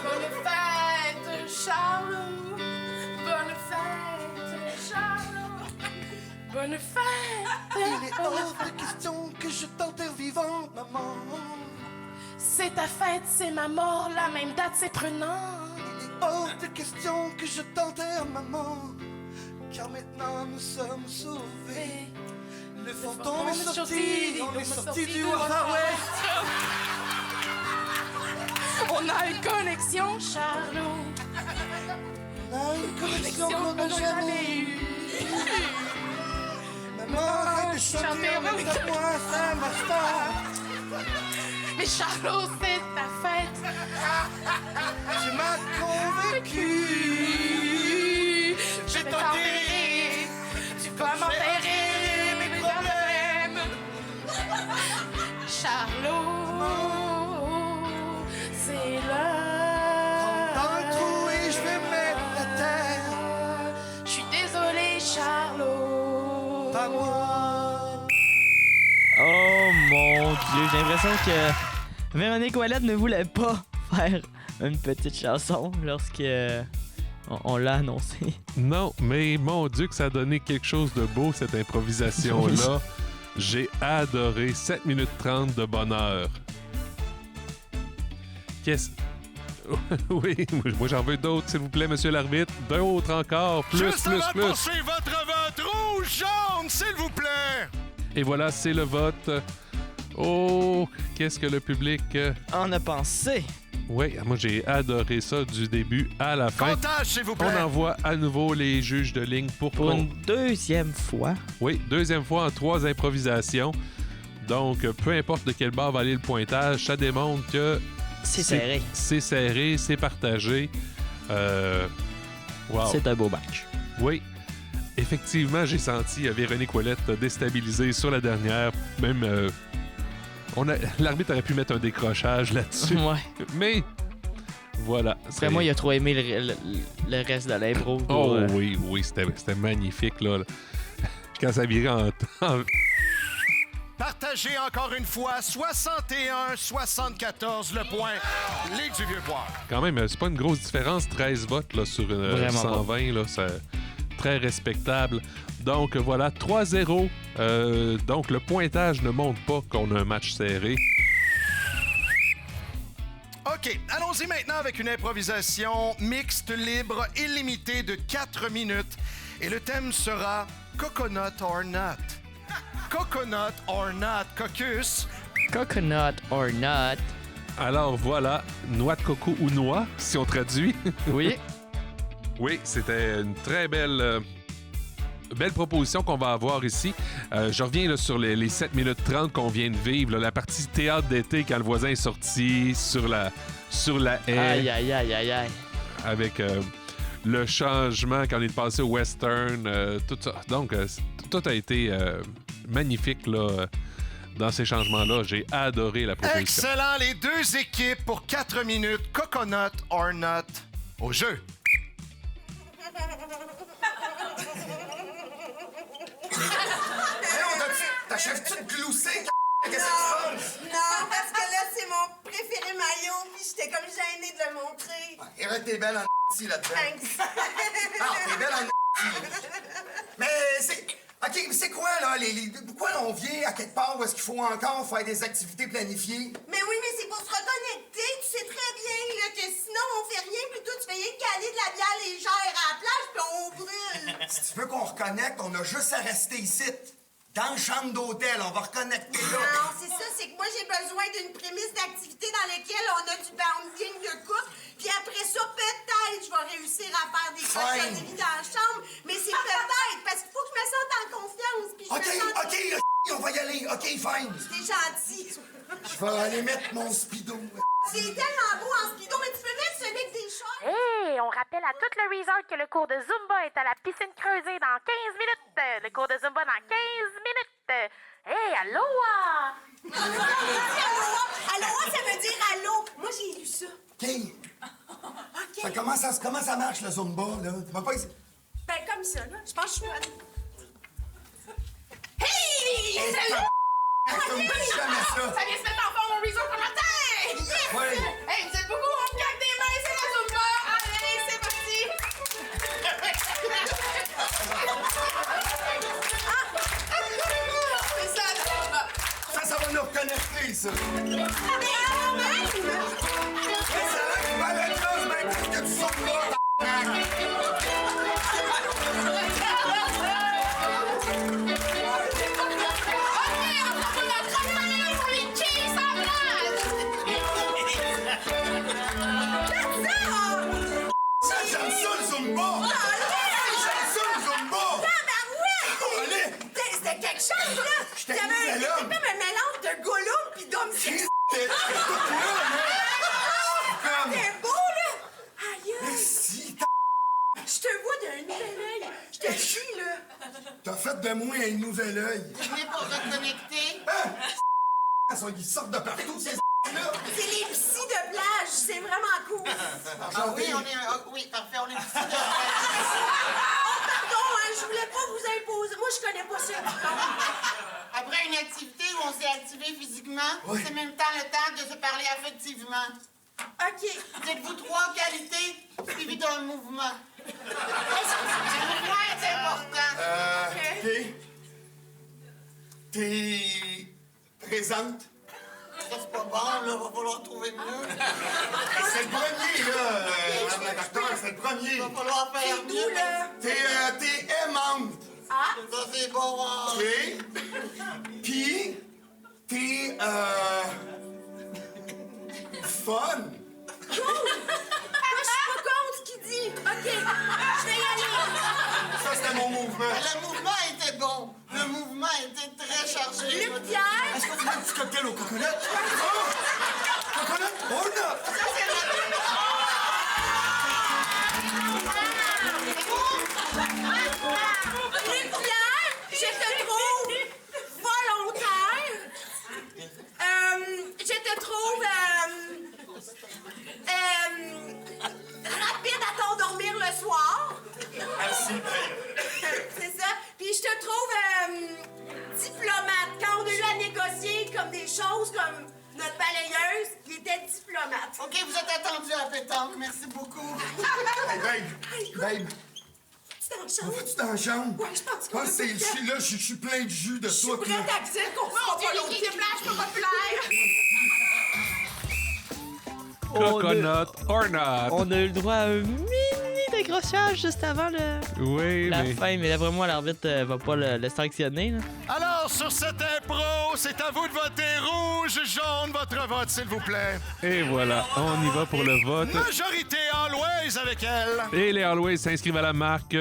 Speaker 9: Bonne fête, Charlot! Bonne fête, Charlot! Bonne fête!
Speaker 5: Il est hors de question que je t'enterre vivant, maman.
Speaker 9: C'est ta fête, c'est ma mort, la même date, c'est prenant.
Speaker 5: Il est hors de question que je t'enterre, maman. Car maintenant nous sommes sauvés. Le fantôme est sorti, on est sorti du Far West.
Speaker 9: On a une connexion, Charlot.
Speaker 5: On a une connexion qu'on n'a jamais eue. Maman, arrête de chanter en même temps que moi, ça marche pas.
Speaker 9: Mais Charlot, c'est ta fête.
Speaker 5: Tu m'as convaincu.
Speaker 9: Je vais t'enterrer. Tu vas m'enterrer mes problèmes. Charlot, c'est l'heure.
Speaker 5: Dans le trou et je vais mettre la terre.
Speaker 9: Je suis désolée, Charlot.
Speaker 5: Pas moi.
Speaker 2: Oh mon Dieu, j'ai l'impression que Véronique Ouellette ne voulait pas faire une petite chanson lorsque on l'a annoncé.
Speaker 1: Non, mais mon Dieu que ça a donné quelque chose de beau, cette improvisation-là. J'ai adoré 7 minutes 30 de bonheur. Qu'est-ce... Oui, moi j'en veux d'autres, s'il vous plaît, monsieur l'arbitre. D'autres encore, plus,
Speaker 3: Juste
Speaker 1: plus,
Speaker 3: avant de
Speaker 1: plus.
Speaker 3: poursuivre votre vote rouge, jaune, s'il vous plaît.
Speaker 1: Et voilà, c'est le vote. Oh, qu'est-ce que le public...
Speaker 2: On a pensé.
Speaker 1: Oui, moi j'ai adoré ça du début à la fin.
Speaker 3: Comptage, s'il vous plaît.
Speaker 1: On envoie à nouveau les juges de ligne pour
Speaker 2: une deuxième fois.
Speaker 1: Oui, deuxième fois en 3 improvisations. Donc, peu importe de quel bord va aller le pointage, ça démontre que
Speaker 2: C'est serré.
Speaker 1: C'est serré, c'est partagé. Wow.
Speaker 2: C'est un beau match.
Speaker 1: Oui. Effectivement, j'ai senti Véronique Ouellette déstabilisée sur la dernière. Même, l'arbitre aurait pu mettre un décrochage là-dessus.
Speaker 2: Ouais.
Speaker 1: Mais, voilà.
Speaker 2: Après moi, il a trop aimé le reste de l'impro.
Speaker 1: Oh oui, c'était magnifique, là. Quand ça virait en...
Speaker 3: Partagé encore une fois, 61-74 le point. Ligue du Vieux-Port.
Speaker 1: Quand même, c'est pas une grosse différence, 13 votes là, sur 120, là, c'est très respectable. Donc voilà, 3-0. Donc le pointage ne montre pas qu'on a un match serré.
Speaker 3: OK, allons-y maintenant avec une improvisation mixte, libre, illimitée de 4 minutes. Et le thème sera Coconut or Not. Coconut or Not, caucus.
Speaker 2: Coconut or Not.
Speaker 1: Alors voilà, noix de coco ou noix, si on traduit.
Speaker 2: Oui.
Speaker 1: Oui, c'était une très belle proposition qu'on va avoir ici. Je reviens là, sur les 7 minutes 30 qu'on vient de vivre. Là, la partie théâtre d'été quand le voisin est sorti sur la haie.
Speaker 2: Aïe, aïe, aïe, aïe, aïe.
Speaker 1: Avec le changement quand on est passé au western, tout ça. Donc, tout a été magnifique là, dans ces changements-là. J'ai adoré la proposition.
Speaker 3: Excellent, les deux équipes pour 4 minutes. Coconut or Not au jeu.
Speaker 7: T'achèves-tu de glousser? Qu'est-ce que tu fais?
Speaker 5: Non, parce que là, c'est mon préféré maillot, puis j'étais comme gênée de le montrer.
Speaker 7: Et là, t'es belle en là-dedans.
Speaker 5: Thanks.
Speaker 7: Non, t'es belle en Mais c'est... OK, mais c'est quoi, là? Pourquoi on vient à quelque part où est-ce qu'il faut encore faire des activités planifiées?
Speaker 5: Mais oui, mais c'est pour se reconnaître.
Speaker 7: Si tu veux qu'on reconnecte, on a juste à rester ici. Dans la chambre d'hôtel, on va reconnecter là.
Speaker 5: Non, c'est ça, c'est que moi, j'ai besoin d'une prémisse d'activité dans laquelle on a du bounding de couple. Puis après ça, peut-être, je vais réussir à faire des cochonneries dans la chambre. Mais c'est peut-être, parce qu'il faut que je me sente en confiance. Puis
Speaker 7: OK, on va y aller. OK, fine.
Speaker 5: T'es gentil.
Speaker 7: Je vais aller mettre mon speedo.
Speaker 5: C'est tellement beau en speedo, mais tu peux mettre celui avec des shorts.
Speaker 10: Hey, on rappelle à tout le resort que le cours de Zumba est à la piscine creusée dans 15 minutes. Le cours de Zumba dans 15 minutes. Hey, aloha!
Speaker 5: Aloha, ça veut dire allô. Moi, j'ai lu ça.
Speaker 7: OK. Ça comment ça marche, le Zumba, là? Tu vas pas essayer?
Speaker 5: Ben, comme ça, là. Je pense que je suis bonne. Hey! Salut!
Speaker 7: Comme jamais ça.
Speaker 9: Ça vient se mettre en forme au resort pour matin!
Speaker 5: Yes!
Speaker 7: Oui.
Speaker 9: Hey, vous êtes beaucoup, on me claque des mains, c'est la Zumba! Allez, c'est parti! C'est ça, la Zumba!
Speaker 7: Ça va nous reconnecter, ça. Ça a l'air que Valentine m'a dit que tu sors là. J'aime ça, le Zumba! J'aime ça, le Zumba! Allez!
Speaker 5: C'était quelque chose, là!
Speaker 7: J'étais
Speaker 5: C'était
Speaker 7: Nouvelle Homme.
Speaker 5: comme un mélange de Gollum pis d'homme sexy.
Speaker 7: T'es tout là, là!
Speaker 5: T'es beau, là! Aïe!
Speaker 7: Merci,
Speaker 5: Je te vois d'un nouvel œil. Je te suis, là.
Speaker 7: t'as fait de moi un nouvel œil.
Speaker 5: Venez pour reconnecter.
Speaker 7: Ils sortent de partout, ces là.
Speaker 5: C'est les psys de plage. C'est vraiment cool.
Speaker 7: Ah oui,
Speaker 5: Oui, parfait, on est psys de plage. Oh, pardon, hein, je voulais pas vous imposer. Moi, je connais pas ça.
Speaker 11: Après une activité où on s'est activé physiquement, c'est en même temps le temps de se parler affectivement.
Speaker 5: OK.
Speaker 11: Dites-vous 3 qualités suivies d'un mouvement. Le mouvement est important.
Speaker 7: T'es présente?
Speaker 11: Ça, c'est pas bon, là. Va falloir trouver mieux.
Speaker 7: C'est le premier, là, madame la docteur, c'est le premier.
Speaker 11: Va falloir faire
Speaker 5: D'où,
Speaker 11: mieux.
Speaker 5: là?
Speaker 7: T'es aimante.
Speaker 11: Ça, c'est bon. Hein.
Speaker 7: OK. Puis, t'es, fun.
Speaker 5: Cool. Moi, je suis pas contre ce qu'il dit. OK. Je vais y aller.
Speaker 7: Ça, c'était mon mouvement.
Speaker 11: Le mouvement était bon. Le mouvement était très chargé.
Speaker 5: Luc Pierre.
Speaker 7: Est-ce qu'on fait un petit cocktail au coconut? Oh! Coconut? Oh non!
Speaker 5: Luc Pierre, je te trouve volontaire. Je te trouve rapide à t'endormir le soir.
Speaker 7: Merci.
Speaker 5: C'est ça. Puis je te trouve diplomate. Quand on a eu à négocier comme des choses comme notre balayeuse, il était diplomate.
Speaker 11: OK, vous êtes attendu à la pétanque. Merci beaucoup.
Speaker 7: Hey, babe.
Speaker 5: Tu dans la chambre?
Speaker 7: Tu dans la chambre?
Speaker 5: Ouais, je pense qu'on
Speaker 7: Ah, c'est je suis là, je suis plein de jus de
Speaker 5: Je suis
Speaker 7: toi.
Speaker 5: prête à dire qu'on va pas l'autre plage pas populaire.
Speaker 1: Coconut or not.
Speaker 2: On a eu le droit à un mini décrochage juste avant
Speaker 1: Oui,
Speaker 2: la
Speaker 1: mais...
Speaker 2: fin, mais d'après moi, l'arbitre va pas le sanctionner. Là.
Speaker 3: Alors, sur cette impro, c'est à vous de voter rouge, jaune, votre vote, s'il vous plaît.
Speaker 1: Et voilà, on y va pour le vote.
Speaker 3: Majorité Always avec elle.
Speaker 1: Et les Always s'inscrivent à la marque.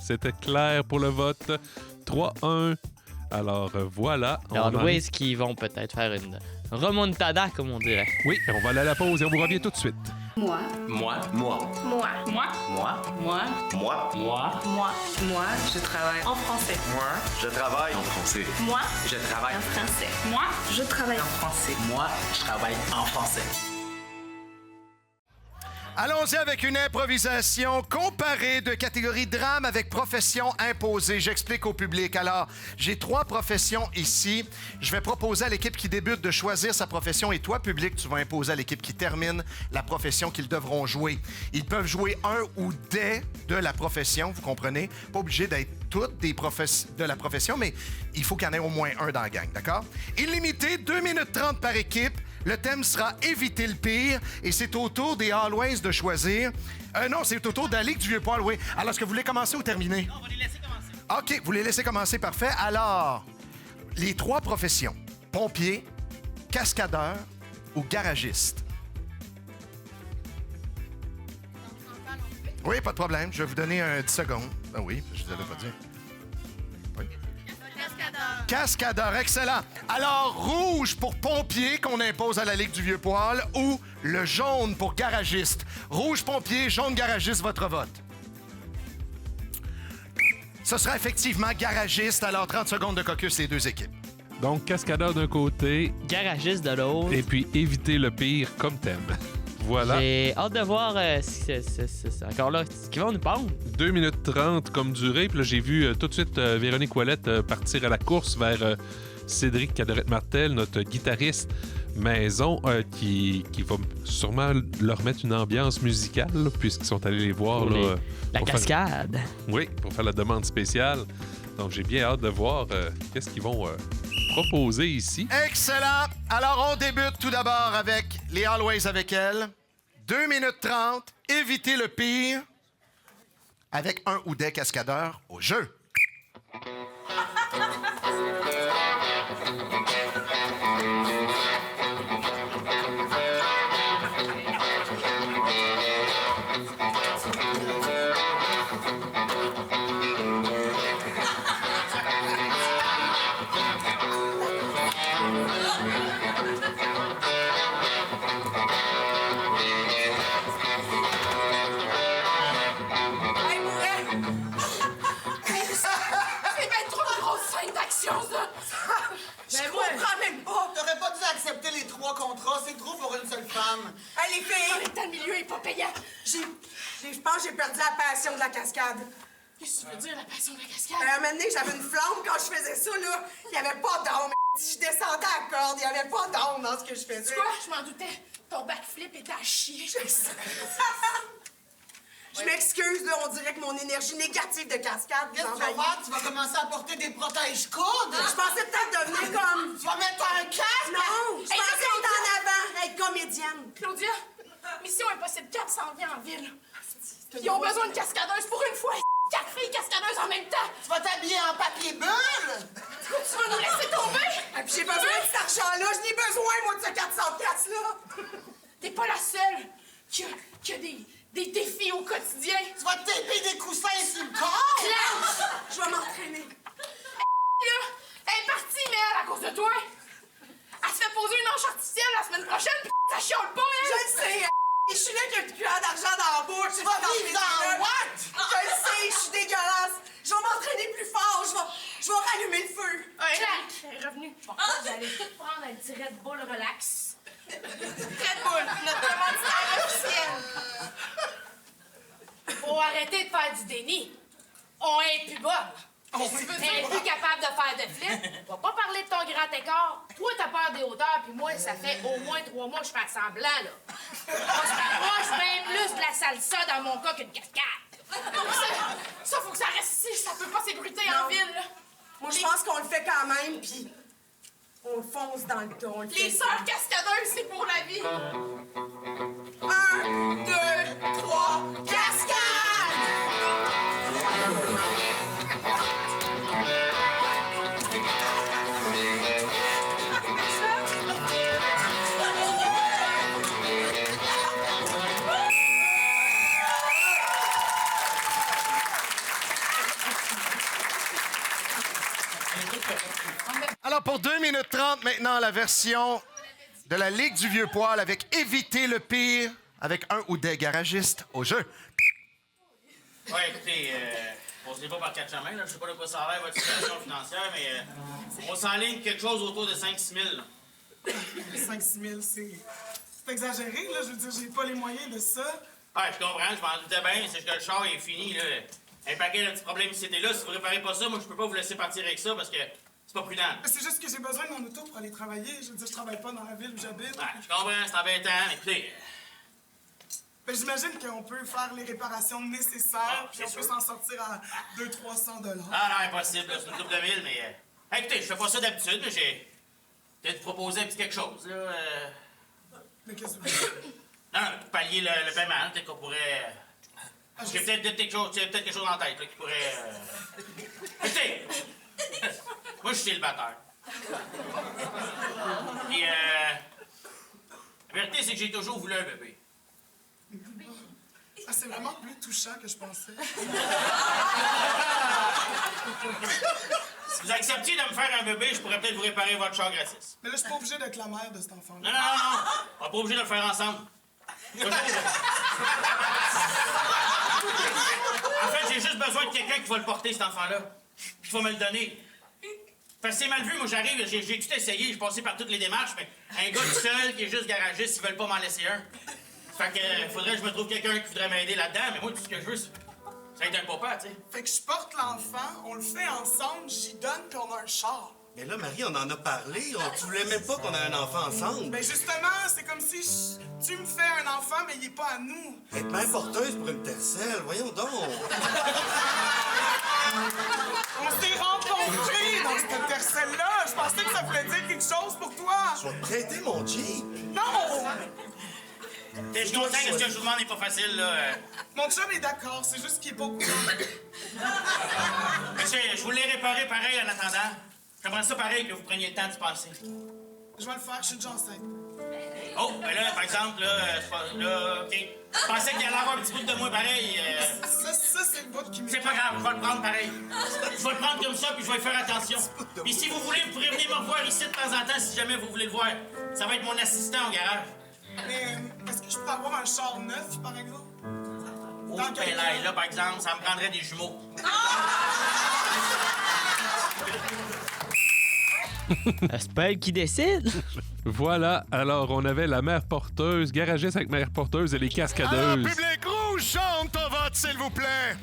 Speaker 1: C'était clair pour le vote. 3-1. Alors voilà.
Speaker 2: Les
Speaker 1: on
Speaker 2: Always qui vont peut-être faire une remontada, comme on dirait.
Speaker 1: Oui, on va aller à la pause et on vous revient tout de suite.
Speaker 12: Moi.
Speaker 13: Moi. Moi.
Speaker 12: Moi. Moi.
Speaker 13: Moi.
Speaker 12: Moi.
Speaker 13: Moi.
Speaker 12: Moi. Moi. Moi, je travaille en français.
Speaker 13: Moi, je travaille en français.
Speaker 12: Moi,
Speaker 13: Je travaille
Speaker 12: en français. Moi, je travaille en français.
Speaker 13: Moi, je travaille en français.
Speaker 3: Allons-y avec une improvisation comparée de catégorie drame avec profession imposée. J'explique au public. Alors, j'ai 3 professions ici. Je vais proposer à l'équipe qui débute de choisir sa profession et toi, public, tu vas imposer à l'équipe qui termine la profession qu'ils devront jouer. Ils peuvent jouer un ou des de la profession, vous comprenez? Pas obligé d'être toutes des de la profession, mais il faut qu'il y en ait au moins un dans la gang, d'accord? Illimité, 2 minutes 30 par équipe. Le thème sera « Éviter le pire » et c'est au tour des Always de choisir. Non, c'est au tour de la Ligue du Vieux-Poil, oui. Alors, est-ce que vous voulez commencer ou terminer?
Speaker 8: Non, on va les laisser commencer.
Speaker 3: OK, vous les laissez commencer, parfait. Alors, les 3 professions. Pompier, cascadeur ou garagiste? Oui, pas de problème. Je vais vous donner 10 secondes. Ah oui, je ne l'avais pas dit. Oui. Cascadeur, excellent. Alors, rouge pour pompier qu'on impose à la Ligue du Vieux-Poil ou le jaune pour garagiste. Rouge pompier, jaune garagiste, votre vote. Ce sera effectivement garagiste. Alors, 30 secondes de caucus, les 2 équipes.
Speaker 1: Donc, cascadeur d'un côté.
Speaker 2: Garagiste de l'autre.
Speaker 1: Et puis, éviter le pire comme thème. Voilà.
Speaker 2: J'ai hâte de voir encore là, ce qu'ils vont nous pendre.
Speaker 1: 2 minutes 30 comme durée. Puis là, j'ai vu tout de suite Véronique Ouellette partir à la course vers Cédric Cadorette-Martel, notre guitariste maison, qui va sûrement leur mettre une ambiance musicale, là, puisqu'ils sont allés les voir. Là,
Speaker 2: la cascade.
Speaker 1: Oui, pour faire la demande spéciale. Donc, j'ai bien hâte de voir qu'est-ce qu'ils vont proposer ici.
Speaker 3: Excellent! Alors, on débute tout d'abord avec les Always avec elle. 2 minutes 30, éviter le pire avec un ou des cascadeurs au jeu.
Speaker 5: Je comprends même pas. T'aurais pas dû accepter les 3 contrats. C'est trop pour une seule femme.
Speaker 9: Hey, les filles! Le milieu est pas payant. Je pense que j'ai perdu la passion de la cascade. Qu'est-ce que tu veux dire, la passion de la cascade? Un moment donné, j'avais une flamme quand je faisais ça, là. Il y avait pas d'âme. Je descendais à la corde, il y avait pas d'âme dans ce que je faisais. Quoi? Je m'en doutais. Ton backflip était à chier. Je m'excuse, là, on dirait que mon énergie négative de cascade...
Speaker 5: Qu'est-ce que tu vas faire? Tu vas commencer à porter des protège-coudes?
Speaker 9: Je pensais peut-être devenir comme...
Speaker 5: Tu vas mettre un casque?
Speaker 9: Non! Je pensais être en avant, être comédienne. Claudia, Mission Impossible 4 s'en vient en ville. Ils ont besoin de cascadeuses pour une fois. 4 filles cascadeuses en même temps.
Speaker 5: Tu vas t'habiller en papier bulle?
Speaker 9: Tu vas nous laisser tomber? Et puis j'ai besoin de cet argent-là. Je n'ai besoin, moi, de ce 400$-là. T'es pas la seule qui a des défis au quotidien.
Speaker 5: Tu vas te taper des coussins sur le corps?
Speaker 9: Claire, je vais m'entraîner. Elle est partie, mais à cause de toi. Elle se fait poser une hanche artificielle la semaine prochaine, pis ça chiale pas, hein? Je le sais, je suis là qui a une cuillère d'argent dans la bouche.
Speaker 5: Tu vas vivre dans what?
Speaker 9: Je le sais, je suis dégueulasse. Je vais m'entraîner plus fort, je vais rallumer le feu. Claire, elle est revenue. Bon, vous allez tout prendre un petit Red Bull relax. Red Bull, notre commanditaire officiel. Faut arrêter de faire du déni. On est plus bonne. T'es plus capable de faire de flip. On va pas parler de ton grand écart. Toi, t'as peur des hauteurs, puis moi, ça fait au moins 3 mois que je fais semblant, là. On se rapproche bien plus de la salsa dans mon cas qu'une cascade. Ça, faut que ça reste ici. Ça peut pas s'ébruiter en ville, là. Moi, je pense qu'on le fait quand même, puis on le fonce dans le tas. Les sœurs cascadeuses, c'est pour la vie. 1, 2, 3, cascade!
Speaker 3: Alors, pour 2 minutes 30, maintenant, la version de la Ligue du Vieux-Poil avec Éviter le pire avec un ou des garagistes au jeu.
Speaker 8: Ouais, écoutez, on se dit pas par 4 chemins, là. Je sais pas de quoi ça a l'air, votre situation financière, mais on s'enligne quelque chose autour de 5-6 000.
Speaker 4: 5-6 000, c'est exagéré, là. Je veux dire, j'ai pas les moyens de ça.
Speaker 8: Ouais, je comprends, je m'en doutais bien, c'est que le char est fini, là. Un paquet de petits problèmes ici et là, si vous réparez pas ça, moi, je peux pas vous laisser partir avec ça parce que c'est pas prudent.
Speaker 4: C'est juste que j'ai besoin de mon auto pour aller travailler. Je veux dire, je travaille pas dans la ville où j'habite.
Speaker 8: Ouais, je comprends, c'est embêtant, mais écoutez...
Speaker 4: Ben, j'imagine qu'on peut faire les réparations nécessaires, puis on peut s'en sortir à 200-300 $.
Speaker 8: Ah non, impossible, là, c'est une double de 1000, mais... écoutez, je fais pas ça d'habitude, mais j'ai peut-être proposé un petit quelque chose, là.
Speaker 4: Mais qu'est-ce que vous voulez?
Speaker 8: Non, pour pallier le paiement, peut-être qu'on pourrait... J'ai peut-être quelque chose en tête là, qui pourrait... Écoutez, moi, je suis célibataire. Puis, la vérité, c'est que j'ai toujours voulu un bébé.
Speaker 4: Ah, c'est vraiment plus touchant que je pensais.
Speaker 8: Si vous acceptiez de me faire un bébé, je pourrais peut-être vous réparer votre char gratis.
Speaker 4: Mais là, je suis pas obligée d'être la mère de cet enfant-là.
Speaker 8: Non. On n'est pas obligé de le faire ensemble. En fait, j'ai juste besoin de quelqu'un qui va le porter, cet enfant-là. Qui va me le donner. Parce que c'est mal vu, moi j'arrive, j'ai tout essayé, j'ai passé par toutes les démarches, mais un gars tout seul qui est juste garagiste, ils veulent pas m'en laisser un. Fait que faudrait que je me trouve quelqu'un qui voudrait m'aider là-dedans, mais moi tout ce que je veux, c'est être un papa, tu sais.
Speaker 4: Fait que je porte l'enfant, on le fait ensemble, j'y donne, puis on a un char.
Speaker 7: Mais là, Marie, on en a parlé. Tu voulais même pas qu'on ait un enfant ensemble.
Speaker 4: Ben justement, c'est comme si tu me fais un enfant, mais il est pas à nous.
Speaker 7: Être mère porteuse pour une tercelle, voyons donc.
Speaker 4: On s'est rencontrés dans cette tercelle-là. Je pensais que ça voulait dire quelque chose pour toi.
Speaker 7: Je vais te prêter mon Jeep.
Speaker 4: Non!
Speaker 8: Je suis content que ce que je vous demande n'est pas facile, là.
Speaker 4: Mon chum est d'accord, c'est juste qu'il est pas au courant.
Speaker 8: Monsieur, je vous l'ai réparé pareil en attendant. J'aimerais ça pareil que vous preniez le temps d'y penser.
Speaker 4: Je vais le faire, je suis déjà enceinte.
Speaker 8: Oh, ben là, par exemple, là, c'est pas... Là, OK. Je pensais qu'il allait avoir un petit bout de moi pareil.
Speaker 4: Ça, c'est le bout qui me...
Speaker 8: C'est pas grave, je vais le prendre pareil. Je vais le prendre comme ça, puis je vais y faire attention. Puis si vous voulez, vous pourrez venir me revoir ici de temps en temps, si jamais vous voulez le voir. Ça va être mon assistant au garage.
Speaker 4: Mais est-ce que je peux avoir un char neuf, par exemple?
Speaker 8: Oh, ben là, par exemple, ça me prendrait des jumeaux.
Speaker 2: C'est pas elle qui décide.
Speaker 1: Voilà, alors on avait la mère porteuse, garagiste avec mère porteuse et les cascadeuses.
Speaker 3: Alors, public rouge, chante ton vote, s'il vous plaît!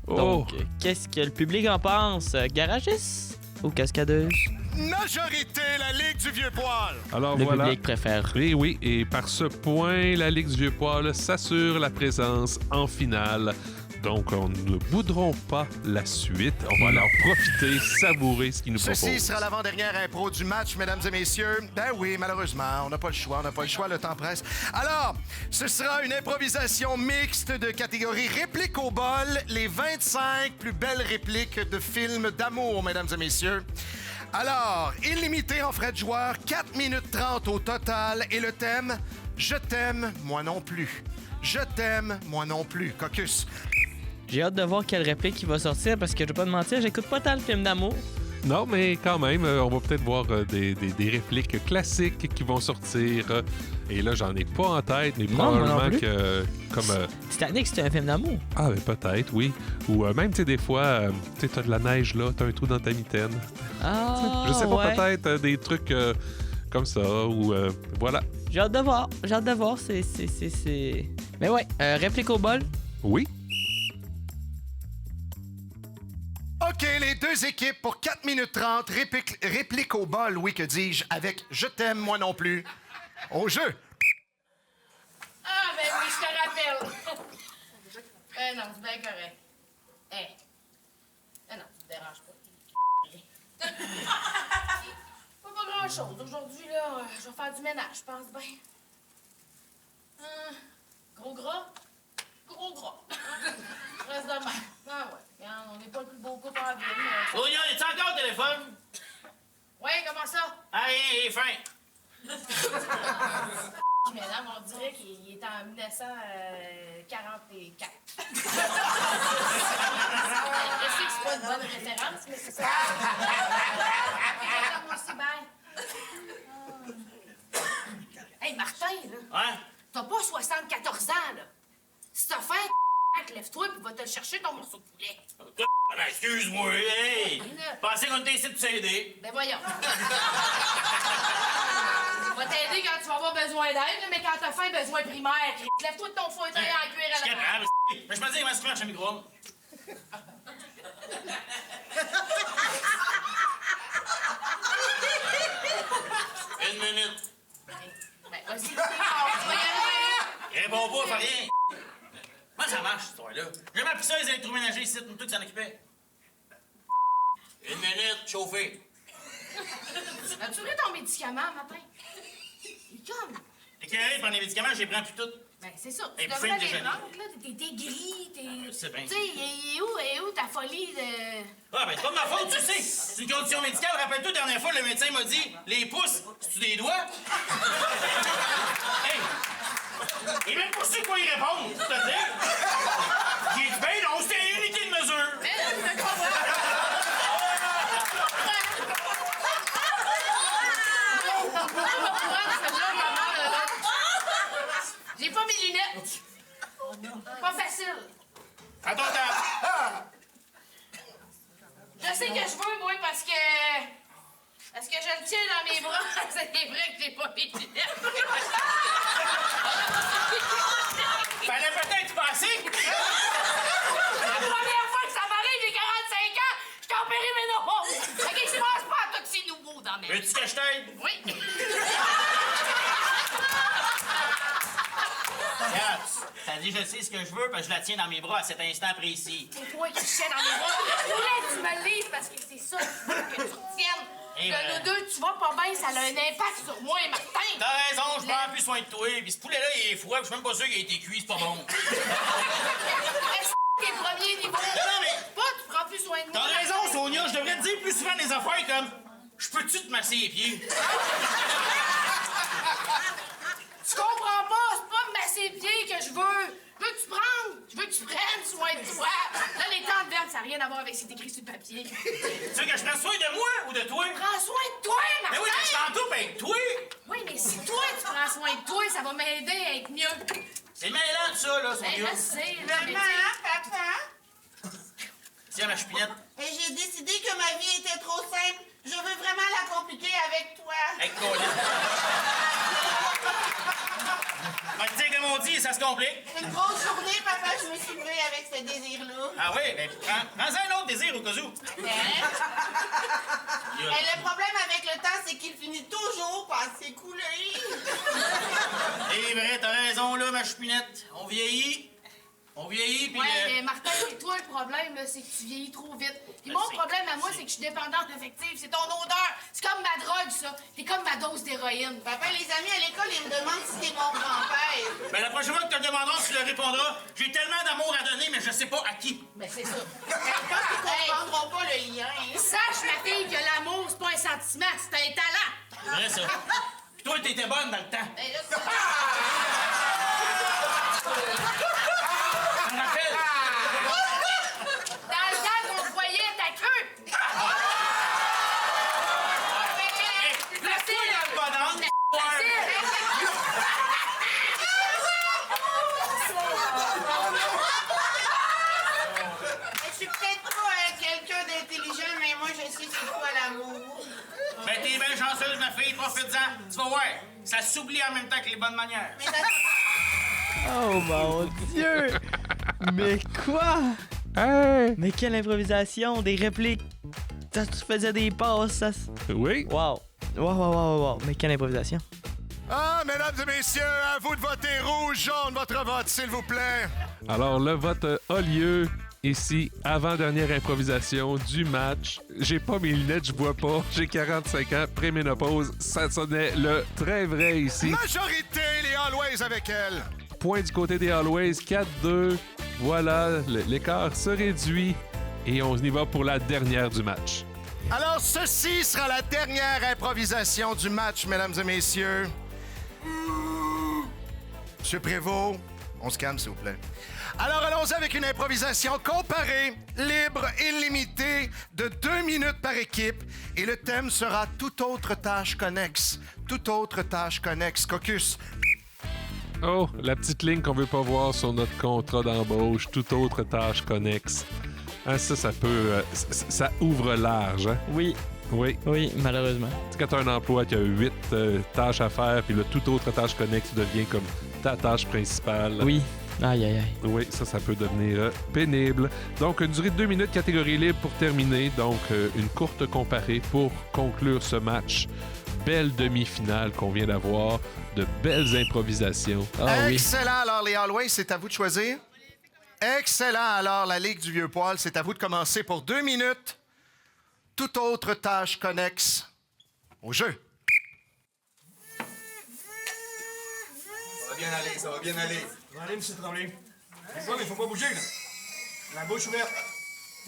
Speaker 1: Oh.
Speaker 2: Donc, qu'est-ce que le public en pense? Garagiste ou cascadeuse?
Speaker 3: Majorité, la Ligue du Vieux-Poil!
Speaker 1: Alors
Speaker 2: Le
Speaker 1: voilà.
Speaker 2: public préfère.
Speaker 1: Oui, et par ce point, la Ligue du Vieux-Poil s'assure la présence en finale. Donc, on ne boudrons pas la suite. On va leur profiter, savourer ce qu'ils nous proposent.
Speaker 3: Ceci sera l'avant-dernière impro du match, mesdames et messieurs. Ben oui, malheureusement, on n'a pas le choix, le temps presse. Alors, ce sera une improvisation mixte de catégorie réplique au bol, les 25 plus belles répliques de films d'amour, mesdames et messieurs. Alors, illimité en frais de joueur, 4 minutes 30 au total, et le thème, je t'aime, moi non plus. Je t'aime, moi non plus. Caucus.
Speaker 2: J'ai hâte de voir quelle réplique il va sortir parce que je vais pas te mentir, j'écoute pas tant le film d'amour.
Speaker 1: Non, mais quand même, on va peut-être voir des répliques classiques qui vont sortir. Et là, j'en ai pas en tête, mais probablement que... comme
Speaker 2: Titanic, c'est un film d'amour.
Speaker 1: Ah, ben peut-être, oui. Ou même, tu sais, des fois, tu sais, t'as de la neige là, t'as un trou dans ta mitaine.
Speaker 2: Ah,
Speaker 1: je sais pas,
Speaker 2: ouais.
Speaker 1: peut-être des trucs comme ça, ou voilà.
Speaker 2: J'ai hâte de voir, c'est... Mais ouais, réplique au bol.
Speaker 1: Oui.
Speaker 3: OK, les deux équipes pour 4 minutes 30, réplique au bol, oui, que dis-je, avec « Je t'aime, moi non plus ». Au jeu.
Speaker 6: Ah, ben oui, je te rappelle. Non, c'est bien correct. Non, tu te déranges pas. Pas grand-chose. Aujourd'hui, là, je vais faire du ménage, je pense bien. Gros gras? Gros gras. Reste de même. Ah ouais. Regarde, on n'est pas le plus beau couple en ville.
Speaker 8: Oignon, es-tu encore au téléphone?
Speaker 6: Ouais, comment ça?
Speaker 8: Ah, il est fin.
Speaker 6: Mesdames, on dirait qu'il est en 1944. Je sais que c'est pas une bonne référence, mais c'est ça. Moi aussi, bye. Hey, Martin, là.
Speaker 8: Ouais?
Speaker 6: T'as pas 74 ans, là. Si t'as faim, lève-toi puis va te le chercher ton morceau de poulet.
Speaker 8: Ben, excuse-moi, hey! Pensez qu'on était ici de t'aider.
Speaker 6: Ben voyons. On va t'aider quand tu vas avoir besoin d'aide, mais quand t'as faim, besoin primaire. Lève-toi de ton fauteuil en cuir à la main.
Speaker 8: Mais je me dis comment ça marche un micro-ondes. Une minute.
Speaker 6: Ben vas-y, tu vas y arriver.
Speaker 8: Réponds pas, fais rien. Comment ça marche, cette histoire-là? J'ai jamais appris ça, les électroménagers ici, nous tous s'en occupaient. Une minute, chauffé.
Speaker 6: As-tu pris ton médicament, matin? Il est comme.
Speaker 8: Éclairé par les médicaments, j'ai pris plus tout.
Speaker 6: Ben, c'est ça.
Speaker 8: Et
Speaker 6: Tu
Speaker 8: puis,
Speaker 6: devrais
Speaker 8: fin de
Speaker 6: les
Speaker 8: déjeuner.
Speaker 6: prendre, là. T'es gris,
Speaker 8: Je sais bien.
Speaker 6: Tu sais, il est où ta folie de...
Speaker 8: Ah, ben, c'est pas de ma faute, tu sais. C'est une condition médicale. Rappelle-toi, la dernière fois, le médecin m'a dit les pouces, c'est-tu des doigts? Hey! Il est même pas su quoi y répondre, tu te dire. J'ai dit, ben non, c'était une unité de mesure.
Speaker 6: J'ai pas mes lunettes. Pas facile.
Speaker 8: Attends, attends.
Speaker 6: Je sais que je veux, moi, parce que je le tiens dans mes bras. C'est vrai que j'ai pas mes lunettes.
Speaker 8: Fallait peut-être passer.
Speaker 6: La première fois que ça m'arrive, j'ai 45 ans, je t'ai opéré mes neurones. OK, je pense pas à tout, c'est nouveau dans mes...
Speaker 8: Veux-tu que je t'aide?
Speaker 6: Oui.
Speaker 8: Regarde, t'as dit je sais ce que je veux parce que je la tiens dans mes bras à cet instant précis.
Speaker 6: C'est toi qui tiens dans mes bras. Je voulais que tu me le lises parce que c'est ça que je veux que tu retiennes.
Speaker 8: Eh
Speaker 6: De
Speaker 8: ben.
Speaker 6: nous deux, tu vas pas bien, ça a un impact sur moi et Martin.
Speaker 8: T'as raison, je prends plus soin de toi. Puis ce poulet-là, il est froid, puis je suis même pas sûr qu'il a été cuit, c'est pas bon.
Speaker 6: Est-ce que t'es premier niveau?
Speaker 8: Non, mais...
Speaker 6: Pas, tu prends plus soin de moi.
Speaker 8: T'as raison, Sonia, je devrais te dire plus souvent des affaires comme « Je peux-tu te masser les pieds? »
Speaker 6: Tu comprends pas, c'est pas me masser les pieds que je veux. Je veux que tu prennes soin de toi. Là, les temps de verbe, ça n'a rien à voir avec ce qui est écrit sur le papier.
Speaker 8: Tu veux que je prenne soin de moi ou de toi?
Speaker 6: Prends soin de toi, Martin!
Speaker 8: Mais oui, mais je t'en double avec toi!
Speaker 6: Oui, mais si toi, tu prends soin de toi, ça va m'aider à être mieux.
Speaker 8: C'est mêlant de ça, là,
Speaker 6: Ben,
Speaker 8: Sonia.
Speaker 6: je sais, là, mais
Speaker 11: Maman, papa,
Speaker 8: Tiens, ma chupinette.
Speaker 11: et j'ai décidé que ma vie était trop simple. Je veux vraiment la compliquer avec toi.
Speaker 8: Avec Colin. Va te dire comme on dit, ça se complique.
Speaker 11: Une grosse journée, papa, je me suis levée avec ce désir-là.
Speaker 8: Ah oui, ben prends-en un autre désir au cas où.
Speaker 11: Et le problème avec le temps, c'est qu'il finit toujours par s'écouler.
Speaker 8: C'est vrai, t'as raison, là, ma chupinette. On vieillit, puis...
Speaker 6: Ouais, mais Martin, c'est toi le problème, là, c'est que tu vieillis trop vite. Puis mon problème à moi, c'est que je suis dépendante affective. C'est ton odeur. C'est comme ma drogue, ça. T'es comme ma dose d'héroïne.
Speaker 11: Papa, les amis à l'école, ils me demandent si t'es mon grand-père.
Speaker 8: Ben la prochaine fois que tu te demanderas, tu leur répondras « J'ai tellement d'amour à donner, mais je sais pas à qui. »
Speaker 6: Ben, c'est ça.
Speaker 11: Je pense qu'ils comprendront pas le lien.
Speaker 6: Sache, ma fille, que l'amour, c'est pas un sentiment, c'est un talent.
Speaker 8: C'est vrai, ça. Puis toi, t'étais bonne dans le temps.
Speaker 6: Ben, là, c'est...
Speaker 8: Je me rappelle.
Speaker 6: Dans le temps qu'on voyait ta queue.
Speaker 8: Place-toi dans le bonheur.
Speaker 11: Je suis peut-être pas quelqu'un d'intelligent, mais moi, je sais c'est quoi l'amour.
Speaker 8: Ben t'es bien chanceuse, ma fille, profite-en. Tu vas voir, ça s'oublie en même temps que les bonnes manières.
Speaker 11: Mais ça...
Speaker 2: Oh mon Dieu! Mais quoi?
Speaker 1: Hey!
Speaker 2: Mais quelle improvisation, des répliques. Ça tu faisais des passes, ça.
Speaker 1: Oui?
Speaker 2: Wow. Wow. Mais quelle improvisation.
Speaker 3: Ah, mesdames et messieurs, à vous de voter rouge, jaune, votre vote, s'il vous plaît.
Speaker 1: Alors, le vote a lieu ici, avant-dernière improvisation du match. J'ai pas mes lunettes, je vois pas. J'ai 45 ans, préménopause. Ça sonnait le très vrai ici.
Speaker 3: Majorité, les Always avec elle.
Speaker 1: Point du côté des Always, 4-2. Voilà, l'écart se réduit et on y va pour la dernière du match.
Speaker 3: Alors, ceci sera la dernière improvisation du match, mesdames et messieurs. Monsieur Prévost, on se calme, s'il vous plaît. Alors, allons-y avec une improvisation comparée, libre, illimitée, de 2 minutes par équipe. Et le thème sera « Toute autre tâche connexe ». Toute autre tâche connexe. Caucus.
Speaker 1: Oh, la petite ligne qu'on veut pas voir sur notre contrat d'embauche, toute autre tâche connexe. Hein, ça peut... ça ouvre large, hein?
Speaker 2: Oui. Oui, malheureusement.
Speaker 1: Quand tu as un emploi qui a 8 tâches à faire, puis là, toute autre tâche connexe devient comme ta tâche principale.
Speaker 2: Oui. Aïe.
Speaker 1: Oui, ça peut devenir pénible. Donc, une durée de 2 minutes, catégorie libre pour terminer. Donc, une courte comparée pour conclure ce match. Belle demi-finale qu'on vient d'avoir, de belles improvisations.
Speaker 3: Excellent. Alors, les Always, c'est à vous de choisir. Excellent. Alors, la Ligue du Vieux Poil, c'est à vous de commencer pour 2 minutes. Toute autre tâche connexe au jeu.
Speaker 7: bien aller, ça va bien aller.
Speaker 14: Ça va aller, M. Tremblay. Ouais, mais faut pas bouger, là. La bouche ouverte.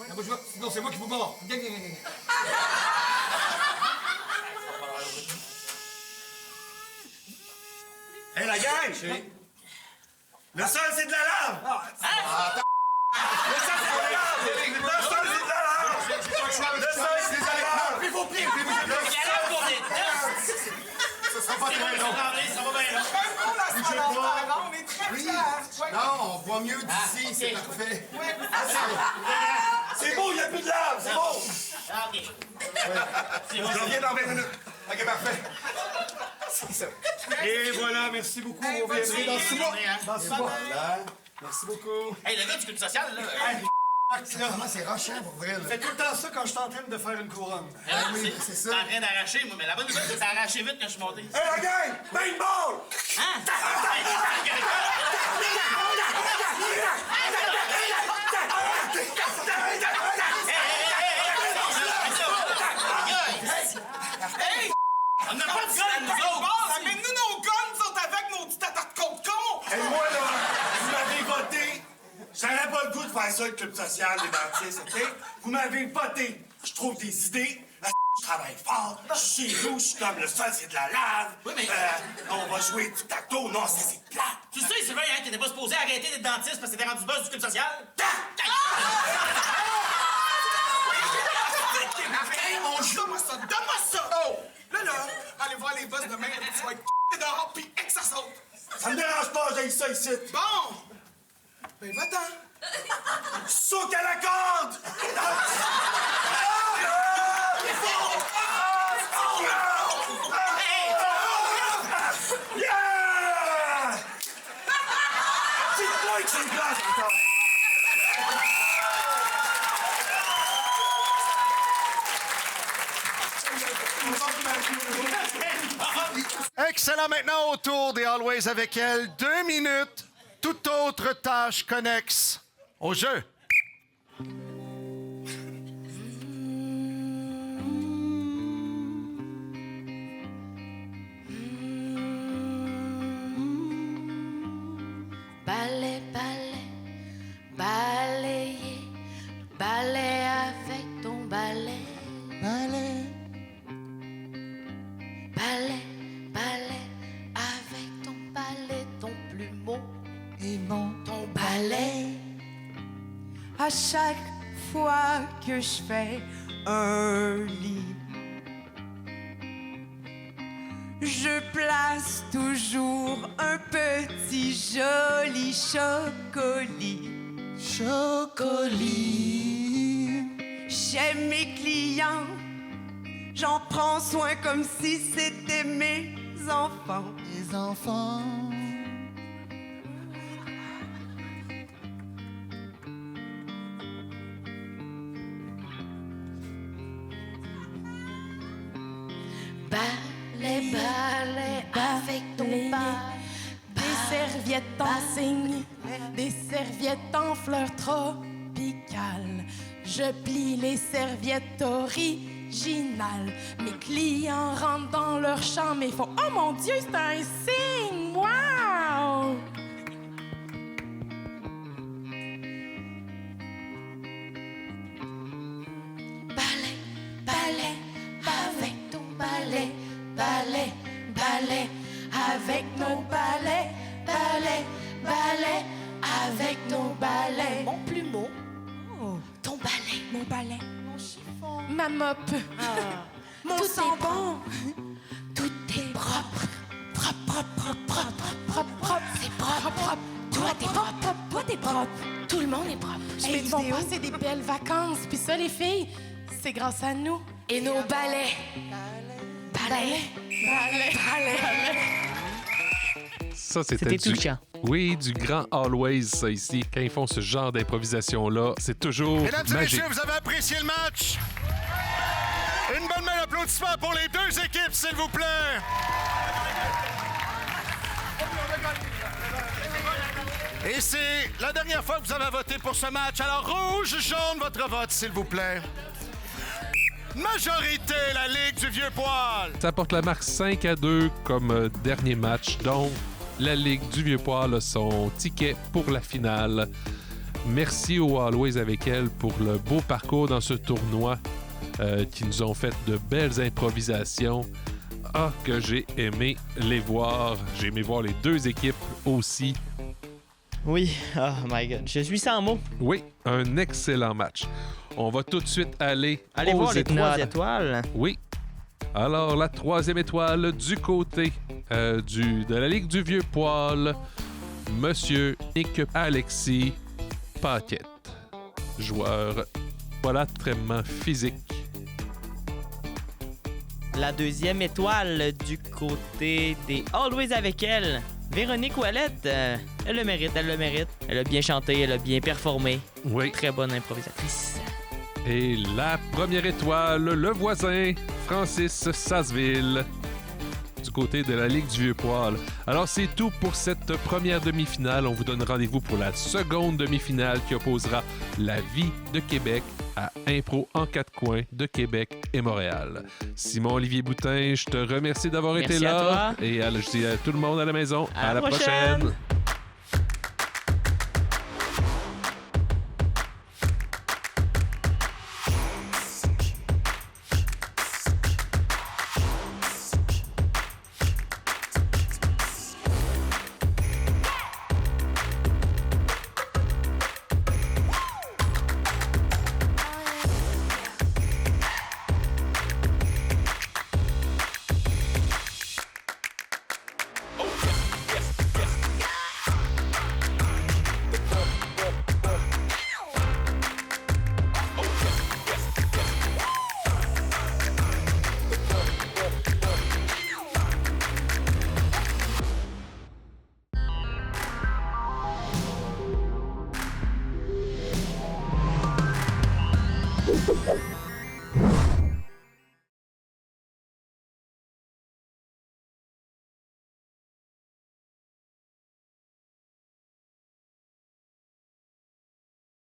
Speaker 14: La bouche ouverte. Non, c'est moi qui vous mords.
Speaker 7: Hé, la gang! Le sol, c'est de la lave! Le sol, c'est de la lave! Le sol, c'est de la lave! Le sol, c'est de la lave!
Speaker 14: Puis vos pieds!
Speaker 7: Ça sera pas très long.
Speaker 8: Ça va bien, là.
Speaker 5: On est très fiers.
Speaker 7: Non, on voit mieux d'ici, c'est parfait. C'est beau, il n'y a plus de lave, c'est beau!
Speaker 8: Ah, OK.
Speaker 7: Je reviens dans 20 minutes. OK, parfait. C'est ça.
Speaker 14: Et voilà, merci beaucoup. Vous reviendrez dans 6 mois. Dans 6 mois.
Speaker 7: Merci beaucoup.
Speaker 8: Hey, le gars du culte social, là.
Speaker 7: Vraiment, c'est rochant pour vrai.
Speaker 14: Fais tout le temps ça quand je suis en train de faire une couronne.
Speaker 7: Oui, c'est ça.
Speaker 8: T'es en train d'arracher, moi, mais la bonne nouvelle, c'est que ça a arraché vite quand je suis monté.
Speaker 7: Hé, la gang! Paintball!
Speaker 8: Hein?
Speaker 4: Hey!
Speaker 8: On n'a pas de gun, nous autres!
Speaker 4: Amène-nous nos guns, nous autres, avec nos petites attaques contre con!
Speaker 7: Et moi, là, vous m'avez voté. J'aurais pas le goût de faire ça, le club social, les dentistes, OK? Vous m'avez voté. Je trouve des idées. Je travaille fort. Je suis chez nous, je suis comme le sol, c'est de la lave.
Speaker 8: Oui, mais-
Speaker 7: On va jouer du tacto. Non, ça, c'est plat.
Speaker 8: Tu sais, Sylvain, hein, t'étais pas supposé arrêter d'être dentiste parce que t'étais rendu boss du club social?
Speaker 4: On joue! Donne-moi ça! Donne-moi ça! Oh! Là, allez voir les boss demain, tu vas être dehors, pis que ça saute!
Speaker 7: Ça me dérange pas, j'ai ça ici.
Speaker 4: Bon! Ben, va-t'en!
Speaker 7: Saute à la corde! Yeah! Dites-moi que c'est une glace encore!
Speaker 3: Excellent. Maintenant, au tour des Always avec elle. 2 minutes. Toute autre tâche connexe au jeu.
Speaker 15: Balai, balai, balayer, balai avec ton balai. Balai. Balai, balai, avec ton balai, ton plumeau. Et ton balai.
Speaker 16: À chaque fois que je fais un lit, je place toujours un petit joli chocolat. Chocolat. J'aime mes clients, j'en prends soin comme si c'était mes enfants. Les enfants.
Speaker 15: Balai, balai, avec ton balai.
Speaker 9: Des serviettes en cygne, des serviettes en fleurs tropicales. Je plie les serviettes originales. Mes clients rentrent dans leur chambre et font « Oh mon Dieu, c'est un signe! Wow! »
Speaker 15: Balai, balai, avec ton balai. Balai, balai, avec nos balais. Balai, balai, avec nos balais. Mon plumeau. Ton balai.
Speaker 9: Mon balai.
Speaker 15: Mon chiffon.
Speaker 9: Ma mop. Mon
Speaker 15: Tout
Speaker 9: savon.
Speaker 15: Tout est propre.
Speaker 9: Propre, propre, propre, propre, propre, propre.
Speaker 15: C'est propre, propre. Toi, t'es propre.
Speaker 9: Toi, t'es propre.
Speaker 15: Tout le monde est propre.
Speaker 9: Hey, ils vont passer des belles vacances. Puis ça, les filles, c'est grâce à nous.
Speaker 15: Et nos balais. Balai.
Speaker 9: Balai. Balai.
Speaker 1: Ça, c'était
Speaker 2: C'était
Speaker 1: du...
Speaker 2: touchant.
Speaker 1: Oui, du grand Always, ça, ici. Quand ils font ce genre d'improvisation-là, c'est toujours
Speaker 3: Mesdames et
Speaker 1: magique.
Speaker 3: messieurs, vous avez apprécié le match? Une bonne main d'applaudissement pour les deux équipes, s'il vous plaît. Et c'est la dernière fois que vous avez voté pour ce match. Alors, rouge, jaune, votre vote, s'il vous plaît. Majorité, la Ligue du Vieux Poil.
Speaker 1: Ça porte la marque 5-2 comme dernier match. Donc, la Ligue du Vieux-Poil a son ticket pour la finale. Merci aux Always avec elle pour le beau parcours dans ce tournoi qui nous ont fait de belles improvisations. Ah, que j'ai aimé les voir. J'ai aimé voir les deux équipes aussi.
Speaker 2: Oui, oh my God, je suis sans mots.
Speaker 1: Oui, un excellent match. On va tout de suite aller
Speaker 2: Allez
Speaker 1: aux
Speaker 2: voir les
Speaker 1: étoiles.
Speaker 2: 3 étoiles.
Speaker 1: Oui. Alors, la troisième étoile du côté de la Ligue du Vieux-Poil, Monsieur Nick Alexis Paquette. Joueur extrêmement physique.
Speaker 2: La deuxième étoile du côté des Always avec elle, Véronique Ouellette. Elle le mérite, elle le mérite. Elle a bien chanté, elle a bien performé.
Speaker 1: Oui.
Speaker 2: Très bonne improvisatrice.
Speaker 1: Et la première étoile, le voisin, Francis Sasseville, du côté de la Ligue du Vieux-Poil. Alors, c'est tout pour cette première demi-finale. On vous donne rendez-vous pour la seconde demi-finale qui opposera la Vie de Québec à Impro en 4 coins de Québec et Montréal. Simon-Olivier Boutin, je te remercie d'avoir été
Speaker 2: Merci
Speaker 1: là.
Speaker 2: à toi.
Speaker 1: Et je dis à tout le monde à la maison,
Speaker 2: À la prochaine.